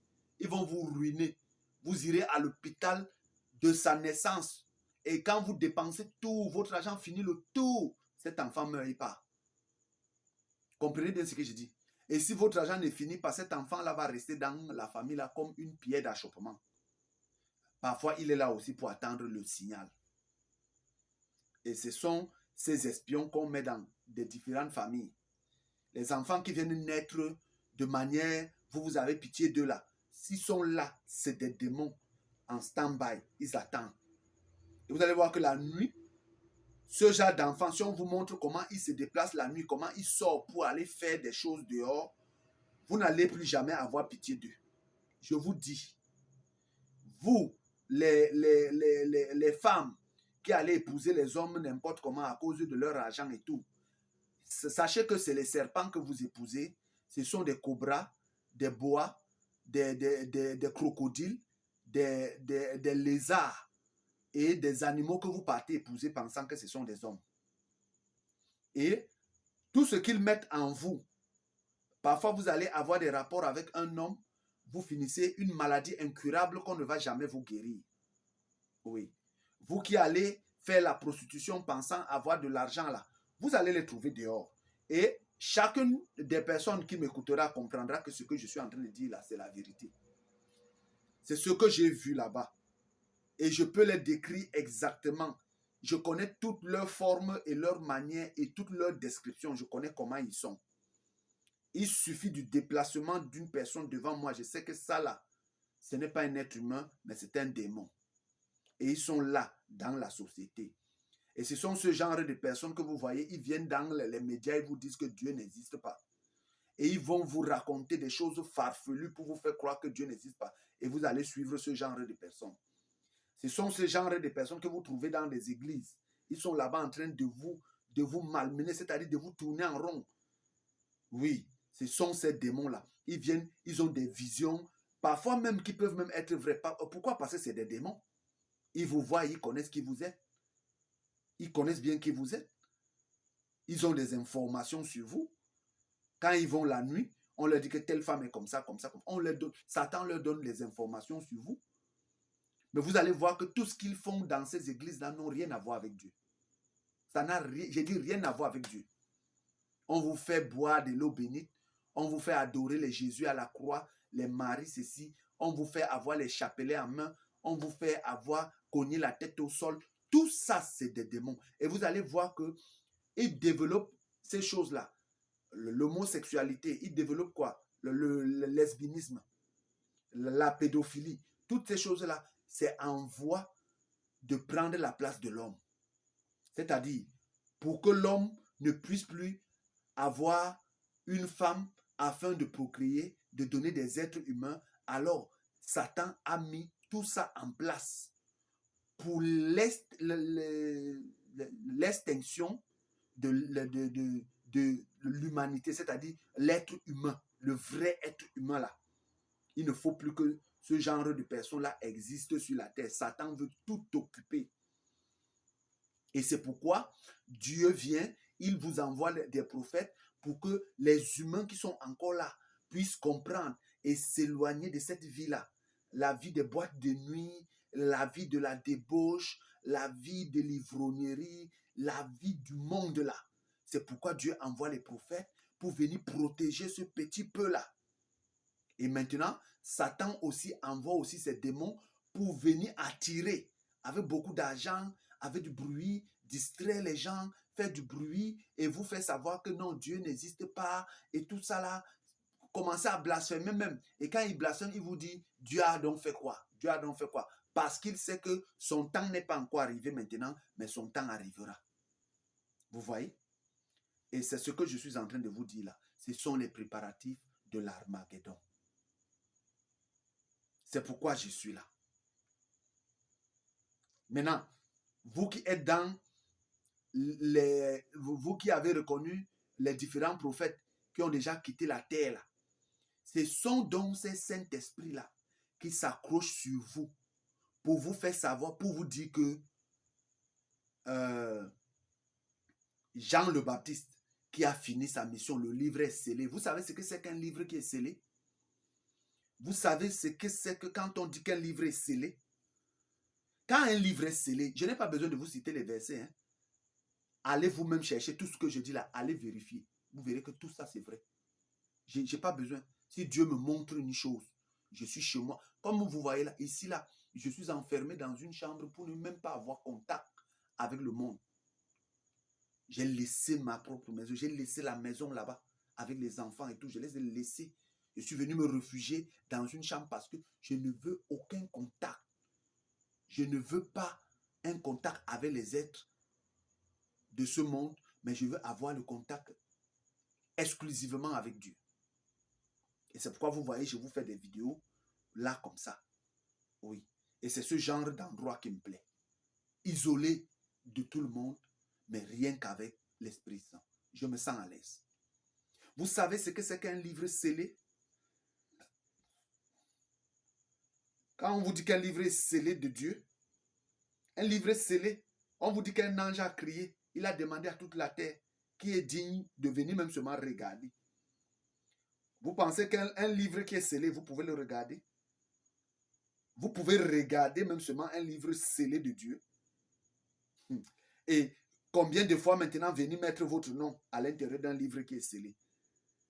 Ils vont vous ruiner. Vous irez à l'hôpital de sa naissance. Et quand vous dépensez tout, votre argent finit le tout, cet enfant ne meurt pas. Comprenez bien ce que je dis. Et si votre argent ne finit pas, cet enfant-là va rester dans la famille là comme une pierre d'achoppement. Parfois, il est là aussi pour attendre le signal. Et ce sont ces espions qu'on met dans des différentes familles. Les enfants qui viennent naître de manière, vous avez pitié d'eux là. S'ils sont là, c'est des démons en stand-by. Ils attendent. Et vous allez voir que la nuit, ce genre d'enfant, si on vous montre comment il se déplace la nuit, comment il sort pour aller faire des choses dehors, vous n'allez plus jamais avoir pitié d'eux. Je vous dis, vous, les femmes qui allez épouser les hommes n'importe comment à cause de leur argent et tout, sachez que c'est les serpents que vous épousez, ce sont des cobras, des boas, des crocodiles, des lézards et des animaux que vous partez épouser pensant que ce sont des hommes. Et tout ce qu'ils mettent en vous, parfois vous allez avoir des rapports avec un homme, vous finissez une maladie incurable qu'on ne va jamais vous guérir. Oui. Vous qui allez faire la prostitution pensant avoir de l'argent là, vous allez les trouver dehors. Et chacune des personnes qui m'écoutera comprendra que ce que je suis en train de dire là, c'est la vérité. C'est ce que j'ai vu là-bas. Et je peux les décrire exactement. Je connais toutes leurs formes et leurs manières et toutes leurs descriptions. Je connais comment ils sont. Il suffit du déplacement d'une personne devant moi. Je sais que ça là, ce n'est pas un être humain, mais c'est un démon. Et ils sont là, dans la société. Et ce sont ce genre de personnes que vous voyez, ils viennent dans les médias et vous disent que Dieu n'existe pas. Et ils vont vous raconter des choses farfelues pour vous faire croire que Dieu n'existe pas. Et vous allez suivre ce genre de personnes. Ce sont ce genre de personnes que vous trouvez dans les églises. Ils sont là-bas en train de vous malmener, c'est-à-dire de vous tourner en rond. Oui, ce sont ces démons-là. Ils viennent, ils ont des visions Parfois même qui peuvent même être vrais. Pourquoi? Parce que c'est des démons. Ils vous voient, ils connaissent qui vous êtes. Ils connaissent bien qui vous êtes. Ils ont des informations sur vous. Quand ils vont la nuit, on leur dit que telle femme est comme ça, comme ça. On leur donne, Satan leur donne les informations sur vous. Mais vous allez voir que tout ce qu'ils font dans ces églises-là n'ont rien à voir avec Dieu. Ça n'a rien, j'ai dit rien à voir avec Dieu. On vous fait boire de l'eau bénite. On vous fait adorer les Jésus à la croix, les Marie, ceci. On vous fait avoir les chapelets en main. On vous fait avoir cogner la tête au sol. Tout ça, c'est des démons. Et vous allez voir qu'ils développent ces choses-là. L'homosexualité, ils développent quoi? Le lesbianisme, la pédophilie. Toutes ces choses-là, c'est en voie de prendre la place de l'homme. C'est-à-dire, pour que l'homme ne puisse plus avoir une femme afin de procréer, de donner des êtres humains, alors Satan a mis tout ça en place pour l'extinction de l'humanité, c'est-à-dire l'être humain, le vrai être humain là. Il ne faut plus que ce genre de personnes-là existe sur la terre. Satan veut tout occuper. Et c'est pourquoi Dieu vient, il vous envoie des prophètes pour que les humains qui sont encore là puissent comprendre et s'éloigner de cette vie-là. La vie des boîtes de nuit, la vie de la débauche, la vie de l'ivrognerie, la vie du monde là. C'est pourquoi Dieu envoie les prophètes pour venir protéger ce petit peu-là. Et maintenant, Satan aussi envoie aussi ses démons pour venir attirer avec beaucoup d'argent, avec du bruit, distraire les gens, faire du bruit et vous faire savoir que non, Dieu n'existe pas et tout ça là. Commencez à blasphémer même. Et quand il blasphème, il vous dit, Dieu a donc fait quoi? Dieu a donc fait quoi? Parce qu'il sait que son temps n'est pas encore arrivé maintenant, mais son temps arrivera. Vous voyez? Et c'est ce que je suis en train de vous dire là. Ce sont les préparatifs de l'Armageddon. C'est pourquoi je suis là. Maintenant, vous qui êtes dans vous qui avez reconnu les différents prophètes qui ont déjà quitté la terre là, ce sont donc ces Saint-Esprit-là qui s'accrochent sur vous pour vous faire savoir, pour vous dire que Jean le Baptiste qui a fini sa mission, le livre est scellé. Vous savez ce que c'est qu'un livre qui est scellé? Vous savez ce que c'est que quand on dit qu'un livre est scellé? Quand un livre est scellé, je n'ai pas besoin de vous citer les versets. Hein. Allez vous-même chercher tout ce que je dis là, allez vérifier. Vous verrez que tout ça c'est vrai. Je n'ai pas besoin. Si Dieu me montre une chose, je suis chez moi. Comme vous voyez là, ici là, je suis enfermé dans une chambre pour ne même pas avoir contact avec le monde. J'ai laissé ma propre maison, j'ai laissé la maison là-bas avec les enfants et tout, je les ai laissés. Je suis venu me réfugier dans une chambre parce que je ne veux aucun contact. Je ne veux pas un contact avec les êtres de ce monde, mais je veux avoir le contact exclusivement avec Dieu. Et c'est pourquoi vous voyez, je vous fais des vidéos là comme ça. Oui. Et c'est ce genre d'endroit qui me plaît. Isolé de tout le monde, mais rien qu'avec l'Esprit Saint. Je me sens à l'aise. Vous savez ce que c'est qu'un livre scellé? Quand on vous dit qu'un livre est scellé de Dieu, un livre scellé, on vous dit qu'un ange a crié, il a demandé à toute la terre qui est digne de venir même seulement regarder. Vous pensez qu'un livre qui est scellé, vous pouvez le regarder? Vous pouvez regarder même seulement un livre scellé de Dieu. Et combien de fois maintenant venir mettre votre nom à l'intérieur d'un livre qui est scellé?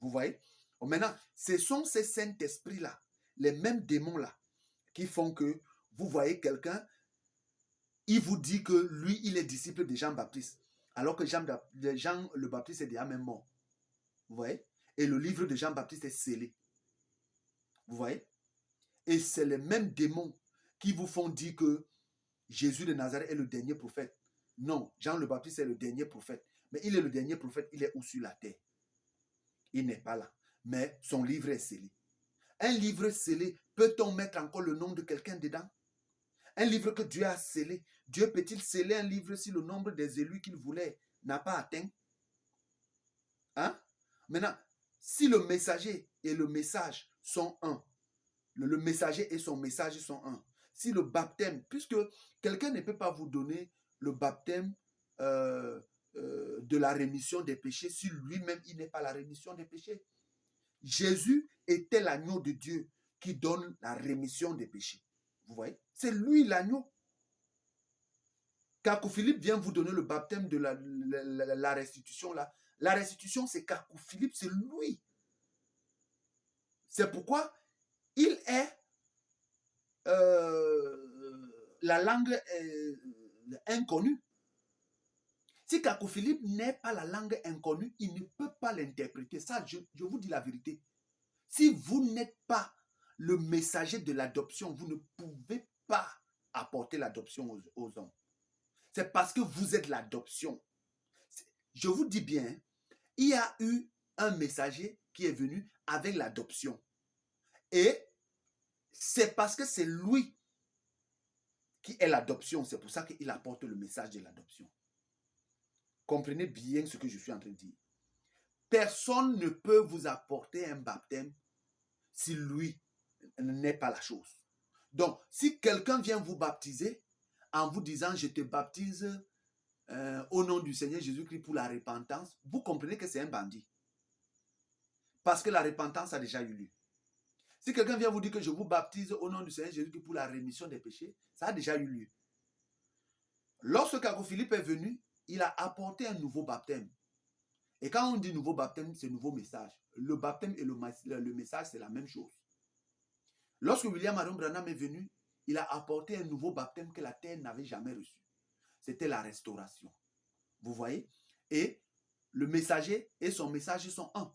Vous voyez? Maintenant, ce sont ces Saint-Esprits-là, les mêmes démons-là, qui font que vous voyez quelqu'un, il vous dit que lui, il est disciple de Jean-Baptiste, alors que Jean le Baptiste est déjà même mort. Vous voyez? Et le livre de Jean-Baptiste est scellé. Vous voyez? Et c'est les mêmes démons qui vous font dire que Jésus de Nazareth est le dernier prophète. Non, Jean le Baptiste est le dernier prophète. Mais il est le dernier prophète, il est où sur la terre? Il n'est pas là. Mais son livre est scellé. Un livre scellé, peut-on mettre encore le nom de quelqu'un dedans? Un livre que Dieu a scellé. Dieu peut-il sceller un livre si le nombre des élus qu'il voulait n'a pas atteint? Hein? Maintenant, si le messager et le message sont un, le messager et son message sont un. Si le baptême, puisque quelqu'un ne peut pas vous donner le baptême de la rémission des péchés si lui-même il n'est pas la rémission des péchés. Jésus était l'agneau de Dieu qui donne la rémission des péchés. Vous voyez? C'est lui l'agneau. Kakou Philippe vient vous donner le baptême de la restitution. Là. La restitution, c'est Kakou Philippe, c'est lui. C'est pourquoi il est la langue inconnue. Si Kakou Philippe n'est pas la langue inconnue, il ne peut pas l'interpréter. Ça, je vous dis la vérité. Si vous n'êtes pas le messager de l'adoption, vous ne pouvez pas apporter l'adoption aux hommes. C'est parce que vous êtes l'adoption. Je vous dis bien, il y a eu un messager qui est venu avec l'adoption. Et c'est parce que c'est lui qui est l'adoption. C'est pour ça qu'il apporte le message de l'adoption. Comprenez bien ce que je suis en train de dire. Personne ne peut vous apporter un baptême si lui n'est pas la chose. Donc, si quelqu'un vient vous baptiser en vous disant « Je te baptise au nom du Seigneur Jésus-Christ pour la repentance », vous comprenez que c'est un bandit. Parce que la repentance a déjà eu lieu. Si quelqu'un vient vous dire que je vous baptise au nom du Seigneur Jésus-Christ pour la rémission des péchés, ça a déjà eu lieu. Lorsque Kakou Philippe est venu, il a apporté un nouveau baptême. Et quand on dit nouveau baptême, c'est nouveau message. Le baptême et le message, c'est la même chose. Lorsque William Marion Branham est venu, il a apporté un nouveau baptême que la terre n'avait jamais reçu. C'était la restauration. Vous voyez? Et le messager et son message sont un.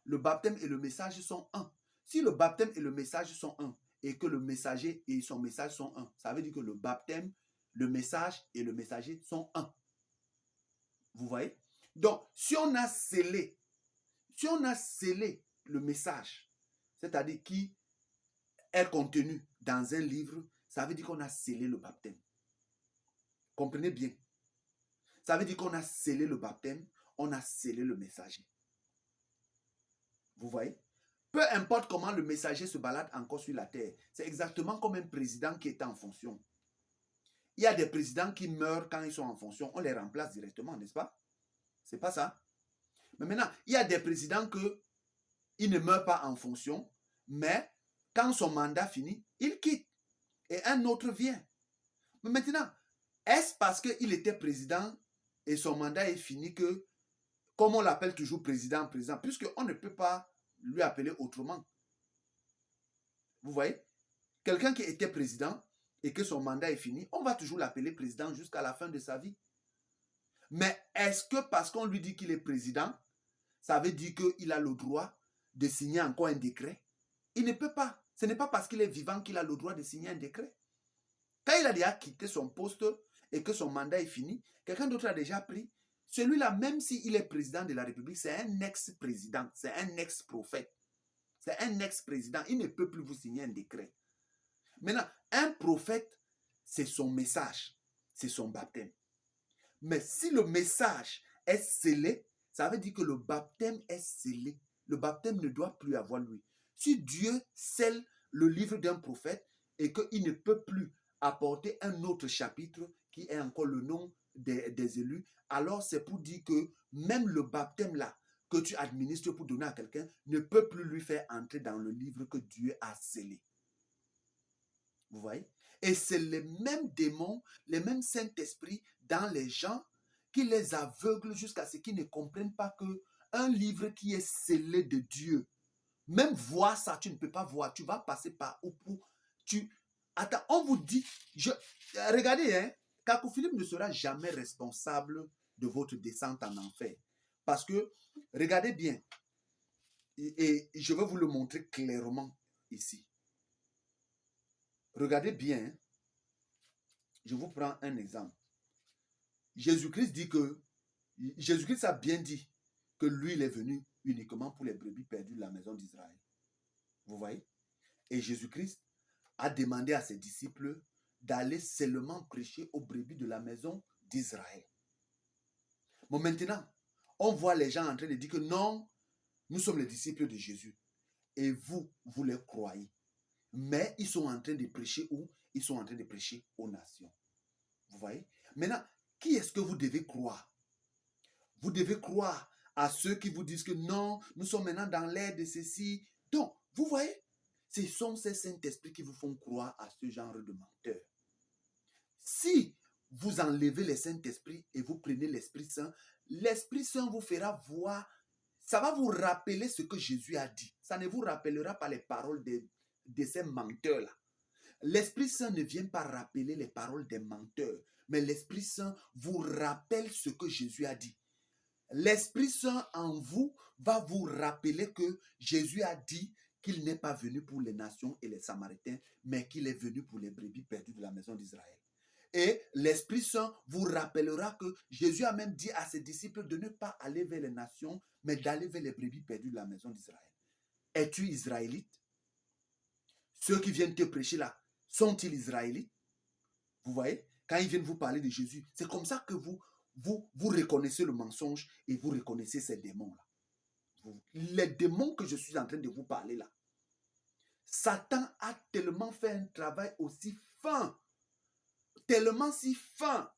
Le baptême et le message sont un. Si le baptême et le message sont un, et que le messager et son message sont un, ça veut dire que le baptême, le message et le messager sont un. Vous voyez? Donc, si on a scellé le message, c'est-à-dire qui est contenu dans un livre, ça veut dire qu'on a scellé le baptême. Comprenez bien. Ça veut dire qu'on a scellé le baptême, on a scellé le messager. Vous voyez? Peu importe comment le messager se balade encore sur la terre, c'est exactement comme un président qui est en fonction. Il y a des présidents qui meurent quand ils sont en fonction, on les remplace directement, n'est-ce pas? C'est pas ça. Mais maintenant, il y a des présidents qui ne meurent pas en fonction, mais quand son mandat finit, il quitte et un autre vient. Mais maintenant, est-ce parce qu'il était président et son mandat est fini que, comme on l'appelle toujours président, puisqu'on ne peut pas lui appeler autrement. Vous voyez? Quelqu'un qui était président et que son mandat est fini, on va toujours l'appeler président jusqu'à la fin de sa vie. Mais est-ce que parce qu'on lui dit qu'il est président, ça veut dire qu'il a le droit de signer encore un décret? Il ne peut pas. Ce n'est pas parce qu'il est vivant qu'il a le droit de signer un décret. Quand il a déjà quitté son poste et que son mandat est fini, quelqu'un d'autre a déjà pris. Celui-là, même s'il est président de la République, c'est un ex-président, c'est un ex-prophète. C'est un ex-président. Il ne peut plus vous signer un décret. Maintenant, un prophète, c'est son message, c'est son baptême. Mais si le message est scellé, ça veut dire que le baptême est scellé. Le baptême ne doit plus avoir lieu. Si Dieu scelle le livre d'un prophète et qu'il ne peut plus apporter un autre chapitre qui est encore le nom des élus, alors c'est pour dire que même le baptême là que tu administres pour donner à quelqu'un ne peut plus lui faire entrer dans le livre que Dieu a scellé. Vous voyez? Et c'est les mêmes démons, les mêmes Saint-Esprit dans les gens qui les aveuglent jusqu'à ce qu'ils ne comprennent pas que un livre qui est scellé de Dieu, même voir ça, tu ne peux pas voir. Tu vas passer par où pour... Attends, on vous dit... Regardez, hein, Kakou Philippe ne sera jamais responsable de votre descente en enfer. Parce que, regardez bien, et je vais vous le montrer clairement ici. Regardez bien, je vous prends un exemple. Jésus-Christ dit que, Jésus-Christ a bien dit que lui, il est venu uniquement pour les brebis perdues de la maison d'Israël. Vous voyez? Et Jésus-Christ a demandé à ses disciples d'aller seulement prêcher aux brebis de la maison d'Israël. Bon, maintenant, on voit les gens en train de dire que non, nous sommes les disciples de Jésus. Et vous les croyez. Mais ils sont en train de prêcher où? Ils sont en train de prêcher aux nations. Vous voyez? Maintenant, qui est-ce que vous devez croire? Vous devez croire à ceux qui vous disent que non, nous sommes maintenant dans l'ère de ceci. Donc, vous voyez, ce sont ces Saint-Esprits qui vous font croire à ce genre de menteurs. Si vous enlevez le Saint-Esprit et vous prenez l'Esprit Saint vous fera voir, ça va vous rappeler ce que Jésus a dit. Ça ne vous rappellera pas les paroles de ces menteurs-là. L'Esprit Saint ne vient pas rappeler les paroles des menteurs, mais l'Esprit Saint vous rappelle ce que Jésus a dit. L'Esprit Saint en vous va vous rappeler que Jésus a dit qu'il n'est pas venu pour les nations et les Samaritains, mais qu'il est venu pour les brebis perdues de la maison d'Israël. Et l'Esprit Saint vous rappellera que Jésus a même dit à ses disciples de ne pas aller vers les nations, mais d'aller vers les brebis perdues de la maison d'Israël. Es-tu israélite? Ceux qui viennent te prêcher là, sont-ils israélites? Vous voyez? Quand ils viennent vous parler de Jésus, c'est comme ça que vous reconnaissez le mensonge et vous reconnaissez ces démons-là. Les démons que je suis en train de vous parler là, Satan a tellement fait un travail aussi fin, tellement si fin,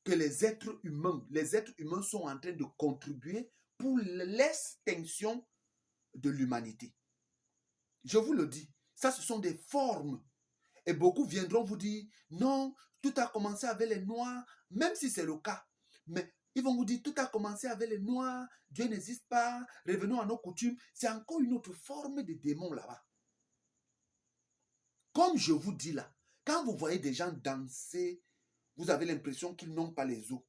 que les êtres humains sont en train de contribuer pour l'extinction de l'humanité. Je vous le dis, ça ce sont des formes. Et beaucoup viendront vous dire, non, tout a commencé avec les Noirs, même si c'est le cas. Mais ils vont vous dire, tout a commencé avec les Noirs, Dieu n'existe pas, revenons à nos coutumes. C'est encore une autre forme de démon là-bas. Comme je vous dis là, quand vous voyez des gens danser, vous avez l'impression qu'ils n'ont pas les os.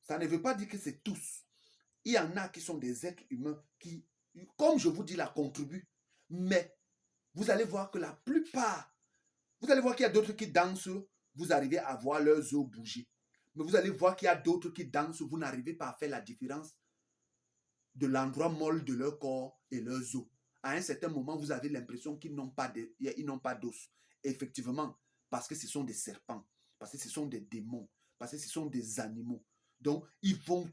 Ça ne veut pas dire que c'est tous. Il y en a qui sont des êtres humains qui, comme je vous dis là, contribuent. Mais vous allez voir que la plupart, vous allez voir qu'il y a d'autres qui dansent, vous arrivez à voir leurs os bouger. Mais vous allez voir qu'il y a d'autres qui dansent, vous n'arrivez pas à faire la différence de l'endroit molle de leur corps et leurs os. À un certain moment, vous avez l'impression qu'ils n'ont pas d'os. Effectivement, parce que ce sont des serpents, parce que ce sont des démons, parce que ce sont des animaux. Donc, ils vont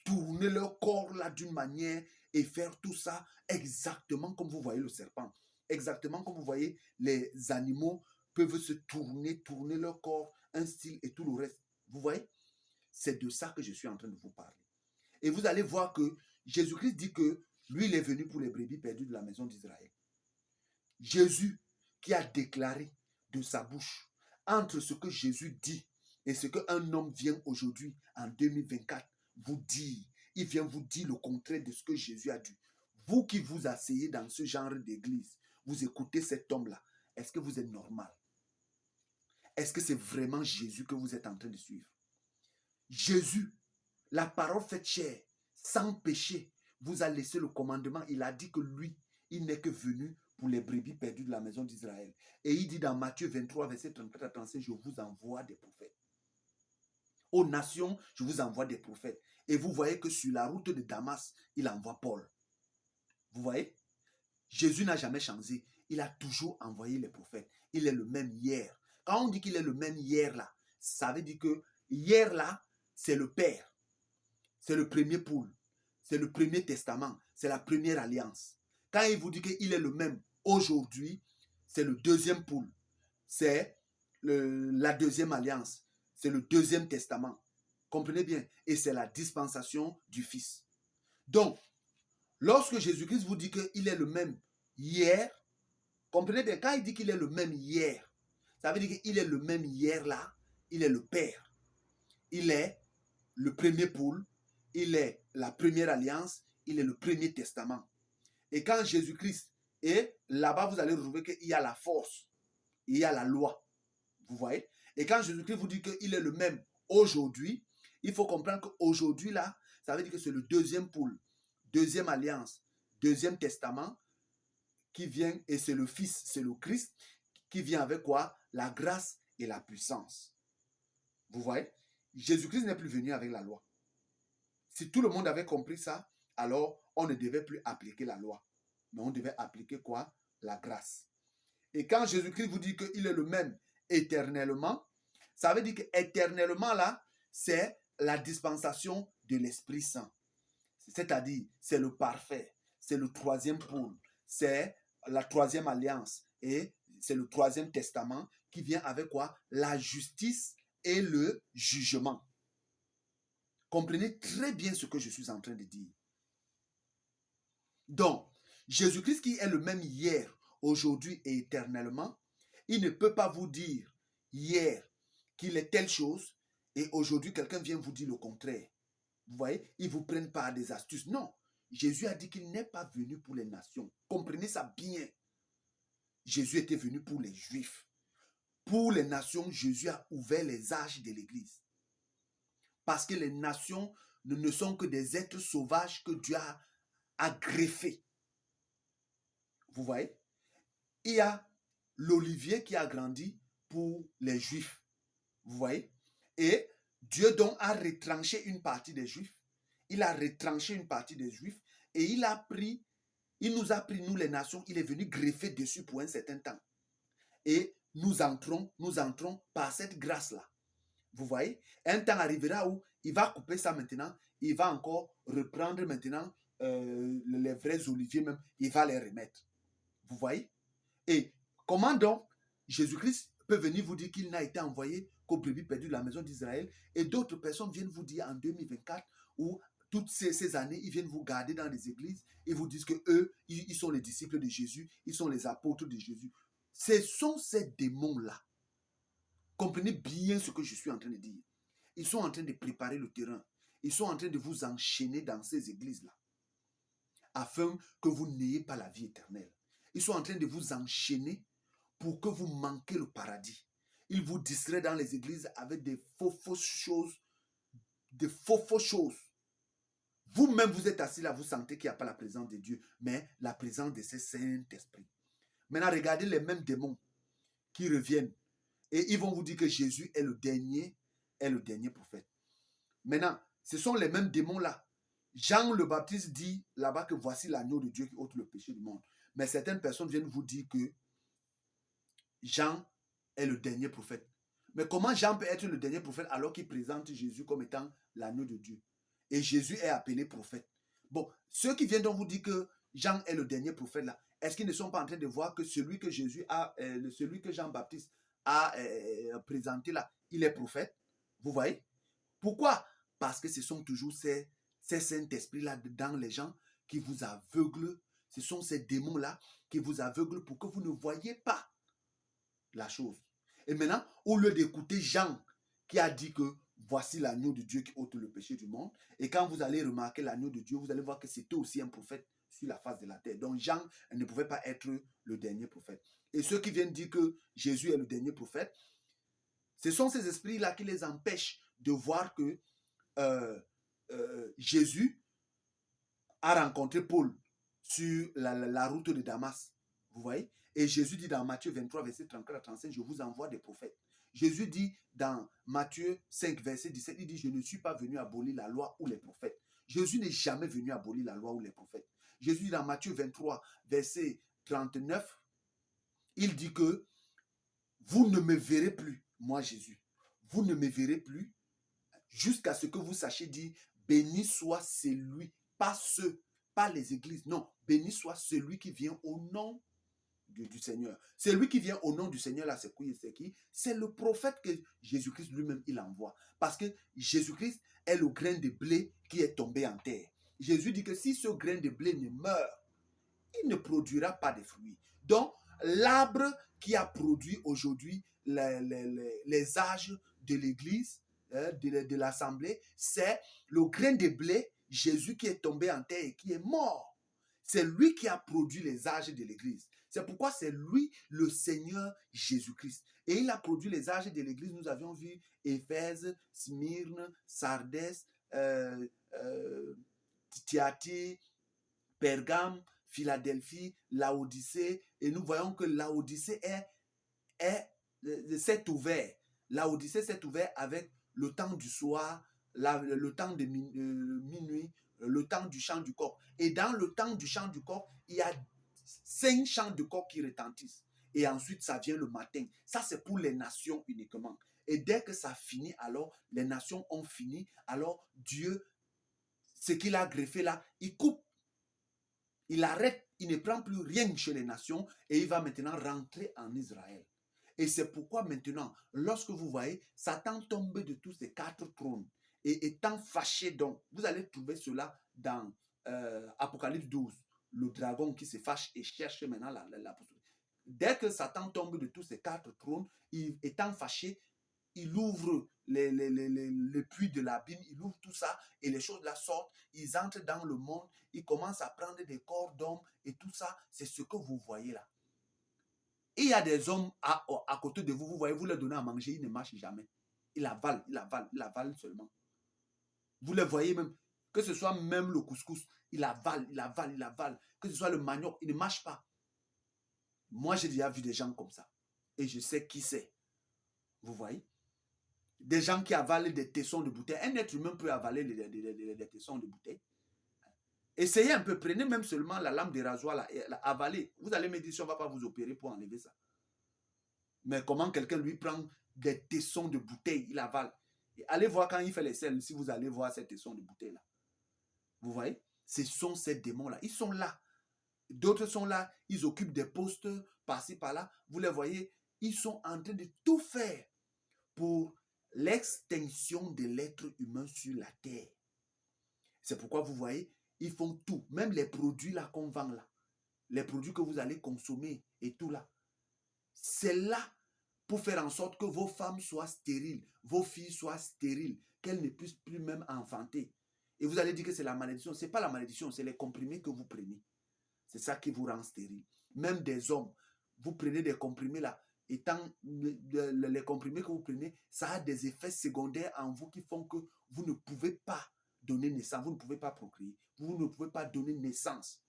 tourner leur corps là d'une manière et faire tout ça exactement comme vous voyez le serpent. Exactement comme vous voyez les animaux peuvent se tourner leur corps, un style et tout le reste. Vous voyez? C'est de ça que je suis en train de vous parler. Et vous allez voir que Jésus-Christ dit que lui, il est venu pour les brebis perdues de la maison d'Israël. Jésus qui a déclaré de sa bouche, entre ce que Jésus dit et ce qu'un homme vient aujourd'hui, en 2024, vous dire, il vient vous dire le contraire de ce que Jésus a dit. Vous qui vous asseyez dans ce genre d'église, vous écoutez cet homme-là, est-ce que vous êtes normal? Est-ce que c'est vraiment Jésus que vous êtes en train de suivre? Jésus, la parole faite chair, sans péché, vous a laissé le commandement. Il a dit que lui, il n'est que venu pour les brebis perdues de la maison d'Israël. Et il dit dans Matthieu 23, verset 34 à 35, je vous envoie des prophètes. Aux nations, je vous envoie des prophètes. Et vous voyez que sur la route de Damas, il envoie Paul. Vous voyez? Jésus n'a jamais changé. Il a toujours envoyé les prophètes. Il est le même hier. Quand on dit qu'il est le même hier là, ça veut dire que hier là, c'est le Père. C'est le premier poule. C'est le premier testament. C'est la première alliance. Quand il vous dit qu'il est le même aujourd'hui, c'est le deuxième poule. C'est la deuxième alliance. C'est le deuxième testament. Comprenez bien. Et c'est la dispensation du Fils. Donc, lorsque Jésus-Christ vous dit qu'il est le même hier, comprenez bien, quand il dit qu'il est le même hier, ça veut dire qu'il est le même hier là, il est le Père. Il est le premier poule, il est la première alliance, il est le premier testament. Et quand Jésus-Christ est là-bas, vous allez retrouver qu'il y a la force, il y a la loi. Vous voyez? Et quand Jésus-Christ vous dit qu'il est le même aujourd'hui, il faut comprendre qu'aujourd'hui là, ça veut dire que c'est le deuxième poule, deuxième alliance, deuxième testament qui vient, et c'est le Fils, c'est le Christ qui vient avec quoi? La grâce et la puissance. Vous voyez? Jésus-Christ n'est plus venu avec la loi. Si tout le monde avait compris ça, alors on ne devait plus appliquer la loi. Mais on devait appliquer quoi? La grâce. Et quand Jésus-Christ vous dit qu'il est le même éternellement, ça veut dire qu'éternellement là, c'est la dispensation de l'Esprit Saint. C'est-à-dire, c'est le parfait, c'est le troisième pôle, c'est la troisième alliance Et c'est le troisième testament qui vient avec quoi? La justice et le jugement. Comprenez très bien ce que je suis en train de dire. Donc, Jésus-Christ qui est le même hier, aujourd'hui et éternellement, il ne peut pas vous dire hier qu'il est telle chose et aujourd'hui quelqu'un vient vous dire le contraire. Vous voyez, ils vous prennent par des astuces. Non, Jésus a dit qu'il n'est pas venu pour les nations. Comprenez ça bien. Jésus était venu pour les Juifs. Pour les nations, Jésus a ouvert les arches de l'Église. Parce que les nations ne sont que des êtres sauvages que Dieu a greffés. Vous voyez? Il y a l'olivier qui a grandi pour les Juifs. Vous voyez? Et Dieu donc a retranché une partie des Juifs. Il a retranché une partie des Juifs et il nous a pris, nous les nations, il est venu greffer dessus pour un certain temps. Et nous entrons par cette grâce-là. Vous voyez? Un temps arrivera où il va couper ça maintenant, il va encore reprendre maintenant les vrais oliviers même, il va les remettre. Vous voyez? Et comment donc Jésus-Christ peut venir vous dire qu'il n'a été envoyé qu'aux brebis perdues de la maison d'Israël et d'autres personnes viennent vous dire en 2024 ou toutes ces années, ils viennent vous garder dans les églises et vous disent que eux, ils sont les disciples de Jésus, ils sont les apôtres de Jésus. Ce sont ces démons-là. Comprenez bien ce que je suis en train de dire. Ils sont en train de préparer le terrain. Ils sont en train de vous enchaîner dans ces églises-là afin que vous n'ayez pas la vie éternelle. Ils sont en train de vous enchaîner pour que vous manquiez le paradis. Ils vous distraient dans les églises avec des fausses choses, des fausses choses. Vous-même, vous êtes assis là, vous sentez qu'il n'y a pas la présence de Dieu, mais la présence de ce Saint-Esprit. Maintenant, regardez les mêmes démons qui reviennent et ils vont vous dire que Jésus est le dernier prophète. Maintenant, ce sont les mêmes démons-là. Jean le Baptiste dit là-bas que voici l'agneau de Dieu qui ôte le péché du monde. Mais certaines personnes viennent vous dire que Jean est le dernier prophète. Mais comment Jean peut être le dernier prophète alors qu'il présente Jésus comme étant l'agneau de Dieu? Et Jésus est appelé prophète. Bon, ceux qui viennent donc vous dire que Jean est le dernier prophète là, est-ce qu'ils ne sont pas en train de voir que celui que celui que Jean-Baptiste a présenté là, il est prophète? Vous voyez? Pourquoi? Parce que ce sont toujours ces Saint-Esprit-là dans les gens qui vous aveuglent. Ce sont ces démons-là qui vous aveuglent pour que vous ne voyez pas la chose. Et maintenant, au lieu d'écouter Jean qui a dit que voici l'agneau de Dieu qui ôte le péché du monde, et quand vous allez remarquer l'agneau de Dieu, vous allez voir que c'était aussi un prophète sur la face de la terre. Donc Jean ne pouvait pas être le dernier prophète. Et ceux qui viennent dire que Jésus est le dernier prophète, ce sont ces esprits-là qui les empêchent de voir que Jésus a rencontré Paul sur la route de Damas. Vous voyez? Et Jésus dit dans Matthieu 23, verset 34 à 35, je vous envoie des prophètes. Jésus dit dans Matthieu 5, verset 17, il dit, je ne suis pas venu abolir la loi ou les prophètes. Jésus n'est jamais venu abolir la loi ou les prophètes. Jésus dit dans Matthieu 23, verset 39, il dit que vous ne me verrez plus, moi Jésus, vous ne me verrez plus jusqu'à ce que vous sachiez dire, béni soit celui, pas ceux, pas les églises, non, béni soit celui qui vient au nom du Seigneur. Celui qui vient au nom du Seigneur, là, c'est qui? C'est le prophète que Jésus-Christ lui-même, il envoie. Parce que Jésus-Christ est le grain de blé qui est tombé en terre. Jésus dit que si ce grain de blé ne meurt, il ne produira pas de fruits. Donc, l'arbre qui a produit aujourd'hui les âges de l'église, de l'assemblée, c'est le grain de blé, Jésus qui est tombé en terre et qui est mort. C'est lui qui a produit les âges de l'église. C'est pourquoi c'est lui le Seigneur Jésus-Christ. Et il a produit les âges de l'église. Nous avions vu Éphèse, Smyrne, Sardès, Thyatire, Pergame, Philadelphie, Laodicée. Et nous voyons que Laodicée s'est ouvert. Laodicée s'est ouvert avec le temps du soir, le temps de minuit, le temps du chant du coq. Et dans le temps du chant du coq, il y a 5 chants de coq qui retentissent. Et ensuite, ça vient le matin. Ça, c'est pour les nations uniquement. Et dès que ça finit, alors, les nations ont fini. Alors, Dieu, ce qu'il a greffé là, il coupe. Il arrête, il ne prend plus rien chez les nations et il va maintenant rentrer en Israël. Et c'est pourquoi maintenant, lorsque vous voyez Satan tomber de tous ces 4 trônes et étant fâché, donc, vous allez trouver cela dans Apocalypse 12, le dragon qui se fâche et cherche maintenant la possibilité. Dès que Satan tombe de tous ces 4 trônes, étant fâché, il ouvre le puits de l'abîme, il ouvre tout ça et les choses là sortent, ils entrent dans le monde, ils commencent à prendre des corps d'hommes et tout ça, c'est ce que vous voyez là. Et il y a des hommes à côté de vous, vous voyez, vous leur donnez à manger, ils ne marchent jamais. Ils avalent seulement. Vous les voyez même, que ce soit même le couscous, il avale. Que ce soit le manioc, il ne marche pas. Moi, j'ai déjà vu des gens comme ça. Et je sais qui c'est. Vous voyez? Des gens qui avalent des tessons de bouteille. Un être humain peut avaler des tessons de bouteille. Essayez un peu, prenez même seulement la lame de rasoir, avalez. Vous allez me dire si on ne va pas vous opérer pour enlever ça. Mais comment quelqu'un lui prend des tessons de bouteille, il avale. Et allez voir quand il fait les selles, si vous allez voir ces tessons de bouteille là. Vous voyez? Ce sont ces démons-là. Ils sont là. D'autres sont là. Ils occupent des postes par-ci, par-là. Vous les voyez? Ils sont en train de tout faire pour l'extinction de l'être humain sur la terre. C'est pourquoi vous voyez, ils font tout. Même les produits là qu'on vend là. Les produits que vous allez consommer et tout là. C'est là pour faire en sorte que vos femmes soient stériles, vos filles soient stériles, qu'elles ne puissent plus même enfanter. Et vous allez dire que c'est la malédiction. Ce n'est pas la malédiction, c'est les comprimés que vous prenez. C'est ça qui vous rend stérile. Même des hommes, vous prenez des comprimés là, étant les comprimés que vous prenez, ça a des effets secondaires en vous qui font que vous ne pouvez pas donner naissance, vous ne pouvez pas procréer, vous ne pouvez pas donner naissance.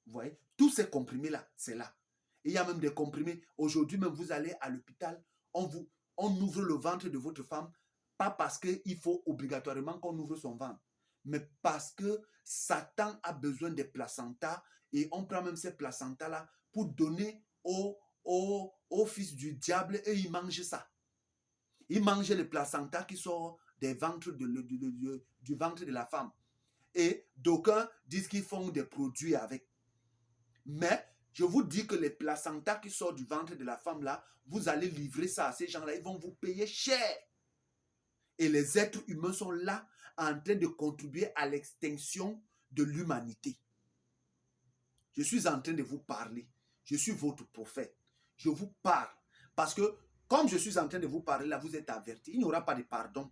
Vous voyez, tous ces comprimés là, c'est là. Et il y a même des comprimés. Aujourd'hui même, vous allez à l'hôpital, on ouvre le ventre de votre femme, pas parce qu'il faut obligatoirement qu'on ouvre son ventre, mais parce que Satan a besoin des placentas et on prend même ces placentas-là pour donner au fils du diable et il mange ça. Il mange les placentas qui sortent des ventres du ventre de la femme. Et d'aucuns disent qu'ils font des produits avec. Mais je vous dis que les placentas qui sortent du ventre de la femme là, vous allez livrer ça à ces gens-là, ils vont vous payer cher. Et les êtres humains sont là en train de contribuer à l'extinction de l'humanité. Je suis en train de vous parler. Je suis votre prophète. Je vous parle. Parce que comme je suis en train de vous parler là, vous êtes avertis. Il n'y aura pas de pardon.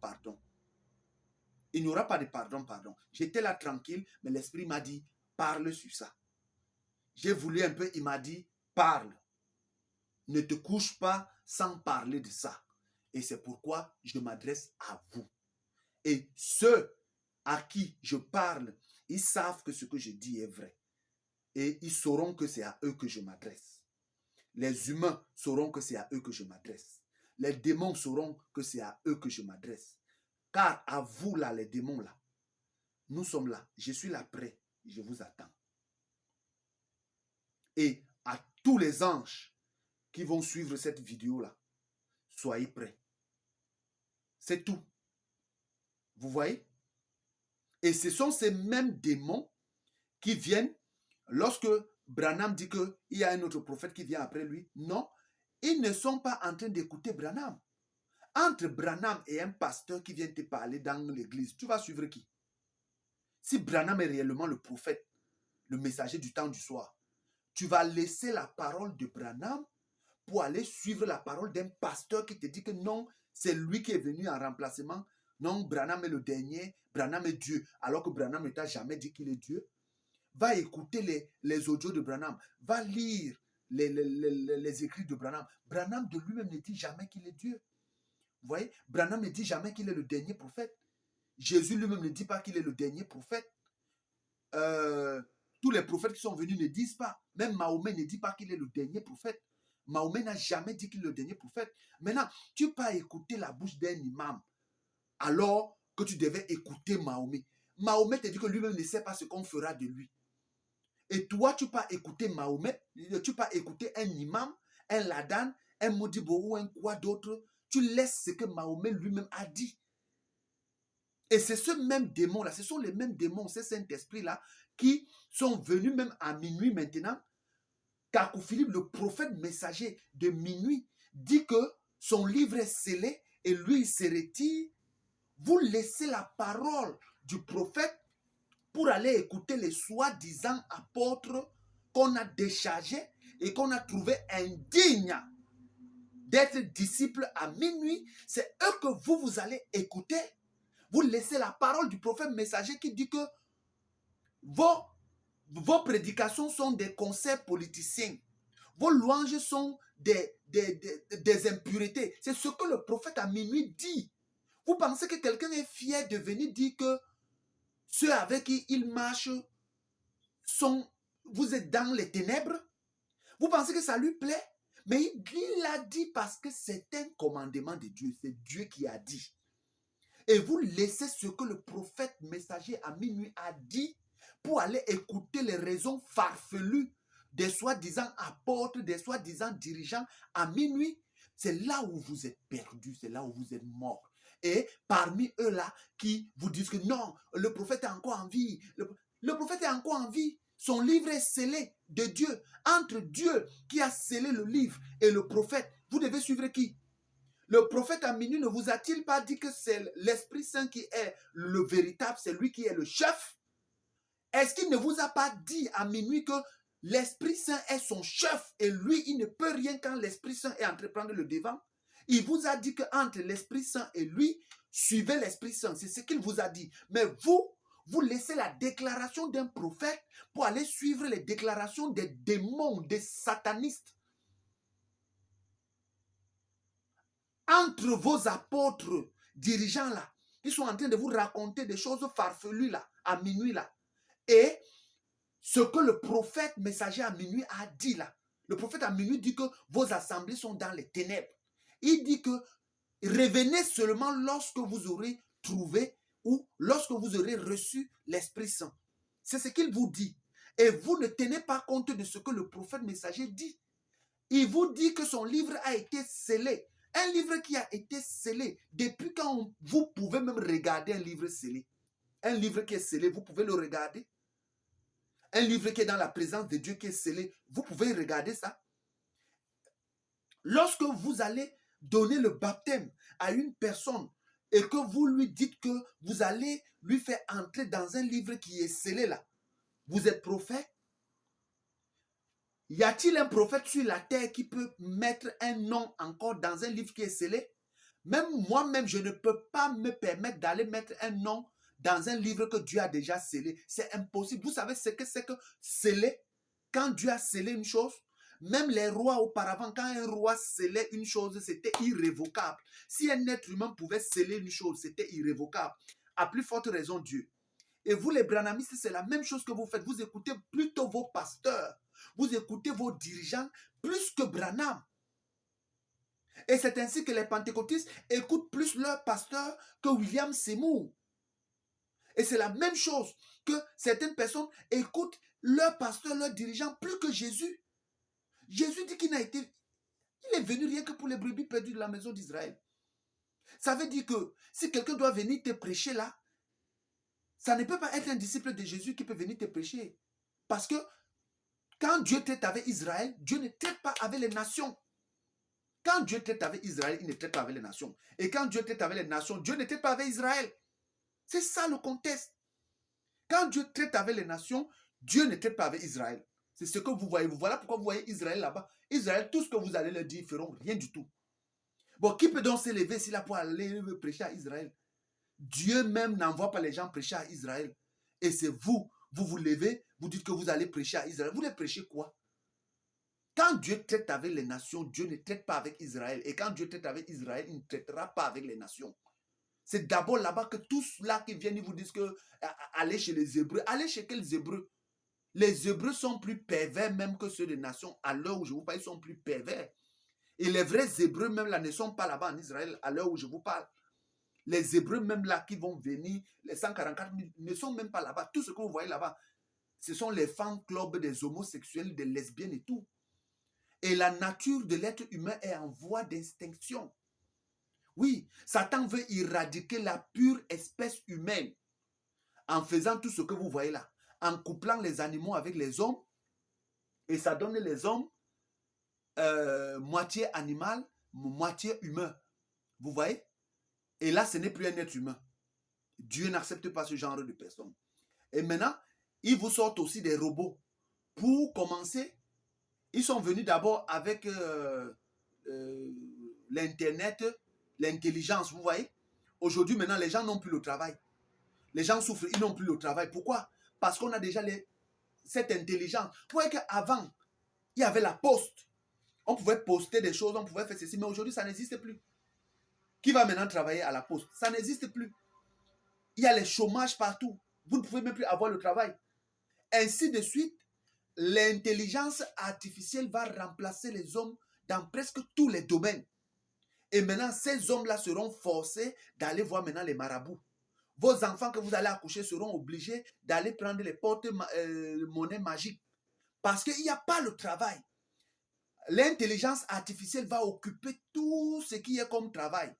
Il n'y aura pas de pardon. J'étais là tranquille, mais l'esprit m'a dit, parle sur ça. J'ai voulu un peu, il m'a dit, parle. Ne te couche pas sans parler de ça. Et c'est pourquoi je m'adresse à vous. Et ceux à qui je parle, ils savent que ce que je dis est vrai. Et ils sauront que c'est à eux que je m'adresse. Les humains sauront que c'est à eux que je m'adresse. Les démons sauront que c'est à eux que je m'adresse. Car à vous là, les démons là, nous sommes là. Je suis là prêt. Je vous attends. Et à tous les anges qui vont suivre cette vidéo-là, soyez prêts. C'est tout. Vous voyez? Et ce sont ces mêmes démons qui viennent lorsque Branham dit qu'il y a un autre prophète qui vient après lui. Non, ils ne sont pas en train d'écouter Branham. Entre Branham et un pasteur qui vient te parler dans l'église, tu vas suivre qui? Si Branham est réellement le prophète, le messager du temps du soir, tu vas laisser la parole de Branham pour aller suivre la parole d'un pasteur qui te dit que non, c'est lui qui est venu en remplacement. Non, Branham est le dernier, Branham est Dieu, alors que Branham ne t'a jamais dit qu'il est Dieu. Va écouter les audios de Branham, va lire les écrits de Branham. Branham de lui-même ne dit jamais qu'il est Dieu. Vous voyez, Branham ne dit jamais qu'il est le dernier prophète. Jésus lui-même ne dit pas qu'il est le dernier prophète. Tous les prophètes qui sont venus ne disent pas. Même Mahomet ne dit pas qu'il est le dernier prophète. Mahomet n'a jamais dit qu'il est le dernier prophète. Maintenant, tu peux pas écouter la bouche d'un imam alors que tu devais écouter Mahomet. Mahomet te dit que lui-même ne sait pas ce qu'on fera de lui. Et toi, tu peux pas écouter Mahomet, tu peux pas écouter un imam, un ladan, un Modibo ou un quoi d'autre. Tu laisses ce que Mahomet lui-même a dit. Et c'est ce même démon-là, ce sont les mêmes démons, ces Saint-Esprit-là, qui sont venus même à minuit maintenant. Car Philippe, le prophète messager de minuit, dit que son livre est scellé et lui, il se retire. Vous laissez la parole du prophète pour aller écouter les soi-disant apôtres qu'on a déchargés et qu'on a trouvés indignes d'être disciples à minuit. C'est eux que vous allez écouter. Vous laissez la parole du prophète messager qui dit que vos prédications sont des concerts politiciens. Vos louanges sont des impuretés. C'est ce que le prophète à minuit dit. Vous pensez que quelqu'un est fier de venir dire que ceux avec qui il marche vous êtes dans les ténèbres? Vous pensez que ça lui plaît? Mais il l'a dit parce que c'est un commandement de Dieu. C'est Dieu qui a dit. Et vous laissez ce que le prophète messager à minuit a dit pour aller écouter les raisons farfelues des soi-disant apôtres, des soi-disant dirigeants à minuit. C'est là où vous êtes perdus, c'est là où vous êtes morts. Et parmi eux-là qui vous disent que non, le prophète est encore en vie. Le prophète est encore en vie. Son livre est scellé de Dieu. Entre Dieu qui a scellé le livre et le prophète, vous devez suivre qui? Le prophète à minuit ne vous a-t-il pas dit que c'est l'Esprit Saint qui est le véritable, c'est lui qui est le chef? Est-ce qu'il ne vous a pas dit à minuit que l'Esprit Saint est son chef et lui, il ne peut rien quand l'Esprit Saint est en train de prendre le devant? Il vous a dit qu'entre l'Esprit Saint et lui, suivez l'Esprit Saint. C'est ce qu'il vous a dit. Mais vous laissez la déclaration d'un prophète pour aller suivre les déclarations des démons, des satanistes. Entre vos apôtres dirigeants là, qui sont en train de vous raconter des choses farfelues là, à minuit là, et ce que le prophète messager à minuit a dit là. Le prophète à minuit dit que vos assemblées sont dans les ténèbres. Il dit que revenez seulement lorsque vous aurez trouvé ou lorsque vous aurez reçu l'Esprit Saint. C'est ce qu'il vous dit. Et vous ne tenez pas compte de ce que le prophète messager dit. Il vous dit que son livre a été scellé. Un livre qui a été scellé. Depuis quand vous pouvez même regarder un livre scellé? Un livre qui est scellé, vous pouvez le regarder. Un livre qui est dans la présence de Dieu qui est scellé, vous pouvez regarder ça. Lorsque vous allez donner le baptême à une personne et que vous lui dites que vous allez lui faire entrer dans un livre qui est scellé là, vous êtes prophète? Y a-t-il un prophète sur la terre qui peut mettre un nom encore dans un livre qui est scellé? Même moi-même, je ne peux pas me permettre d'aller mettre un nom dans un livre que Dieu a déjà scellé. C'est impossible. Vous savez ce que c'est que sceller? Quand Dieu a scellé une chose, même les rois auparavant, quand un roi scellait une chose, c'était irrévocable. Si un être humain pouvait sceller une chose, c'était irrévocable. À plus forte raison, Dieu. Et vous, les branhamistes, c'est la même chose que vous faites. Vous écoutez plutôt vos pasteurs. Vous écoutez vos dirigeants plus que Branham. Et c'est ainsi que les pentecôtistes écoutent plus leur pasteur que William Seymour. Et c'est la même chose que certaines personnes écoutent leur pasteur, leur dirigeant plus que Jésus. Jésus dit qu'il est venu rien que pour les brebis perdues de la maison d'Israël. Ça veut dire que si quelqu'un doit venir te prêcher là, ça ne peut pas être un disciple de Jésus qui peut venir te prêcher. Parce que quand Dieu traite avec Israël, Dieu ne traite pas avec les nations. Quand Dieu traite avec Israël, il ne traite pas avec les nations. Et quand Dieu traite avec les nations, Dieu ne traite pas avec Israël. C'est ça le contexte. Quand Dieu traite avec les nations, Dieu ne traite pas avec Israël. C'est ce que vous voyez. Voilà pourquoi vous voyez Israël là-bas. Israël, tout ce que vous allez leur dire, ils feront rien du tout. Bon, qui peut donc s'élever s'il a pour aller prêcher à Israël? Dieu même n'envoie pas les gens prêcher à Israël. Et c'est vous vous levez, vous dites que vous allez prêcher à Israël. Vous les prêchez quoi? Quand Dieu traite avec les nations, Dieu ne traite pas avec Israël. Et quand Dieu traite avec Israël, il ne traitera pas avec les nations. C'est d'abord là-bas que tous ceux-là qui viennent, ils vous disent que allez chez les Hébreux. Allez chez quels Hébreux? Les Hébreux sont plus pervers même que ceux des nations. À l'heure où je vous parle, ils sont plus pervers. Et les vrais Hébreux même là ne sont pas là-bas en Israël à l'heure où je vous parle. Les Hébreux même là qui vont venir, les 144 000, ne sont même pas là-bas. Tout ce que vous voyez là-bas, ce sont les fan clubs des homosexuels, des lesbiennes et tout. Et la nature de l'être humain est en voie d'extinction. Oui, Satan veut éradiquer la pure espèce humaine en faisant tout ce que vous voyez là, en couplant les animaux avec les hommes, et ça donne les hommes moitié animal, moitié humain. Vous voyez? Et là, ce n'est plus un être humain. Dieu n'accepte pas ce genre de personnes. Et maintenant, ils vous sortent aussi des robots. Pour commencer, ils sont venus d'abord avec l'Internet, l'intelligence, vous voyez? Aujourd'hui, maintenant, les gens n'ont plus le travail. Les gens souffrent, ils n'ont plus le travail. Pourquoi? Parce qu'on a déjà cette intelligence. Vous voyez qu'avant, il y avait la poste. On pouvait poster des choses, on pouvait faire ceci, mais aujourd'hui, ça n'existe plus. Qui va maintenant travailler à la poste? Ça n'existe plus. Il y a les chômages partout. Vous ne pouvez même plus avoir le travail. Ainsi de suite, l'intelligence artificielle va remplacer les hommes dans presque tous les domaines. Et maintenant, ces hommes-là seront forcés d'aller voir maintenant les marabouts. Vos enfants que vous allez accoucher seront obligés d'aller prendre les porte-monnaies magiques. Parce qu'il n'y a pas le travail. L'intelligence artificielle va occuper tout ce qui est comme travail.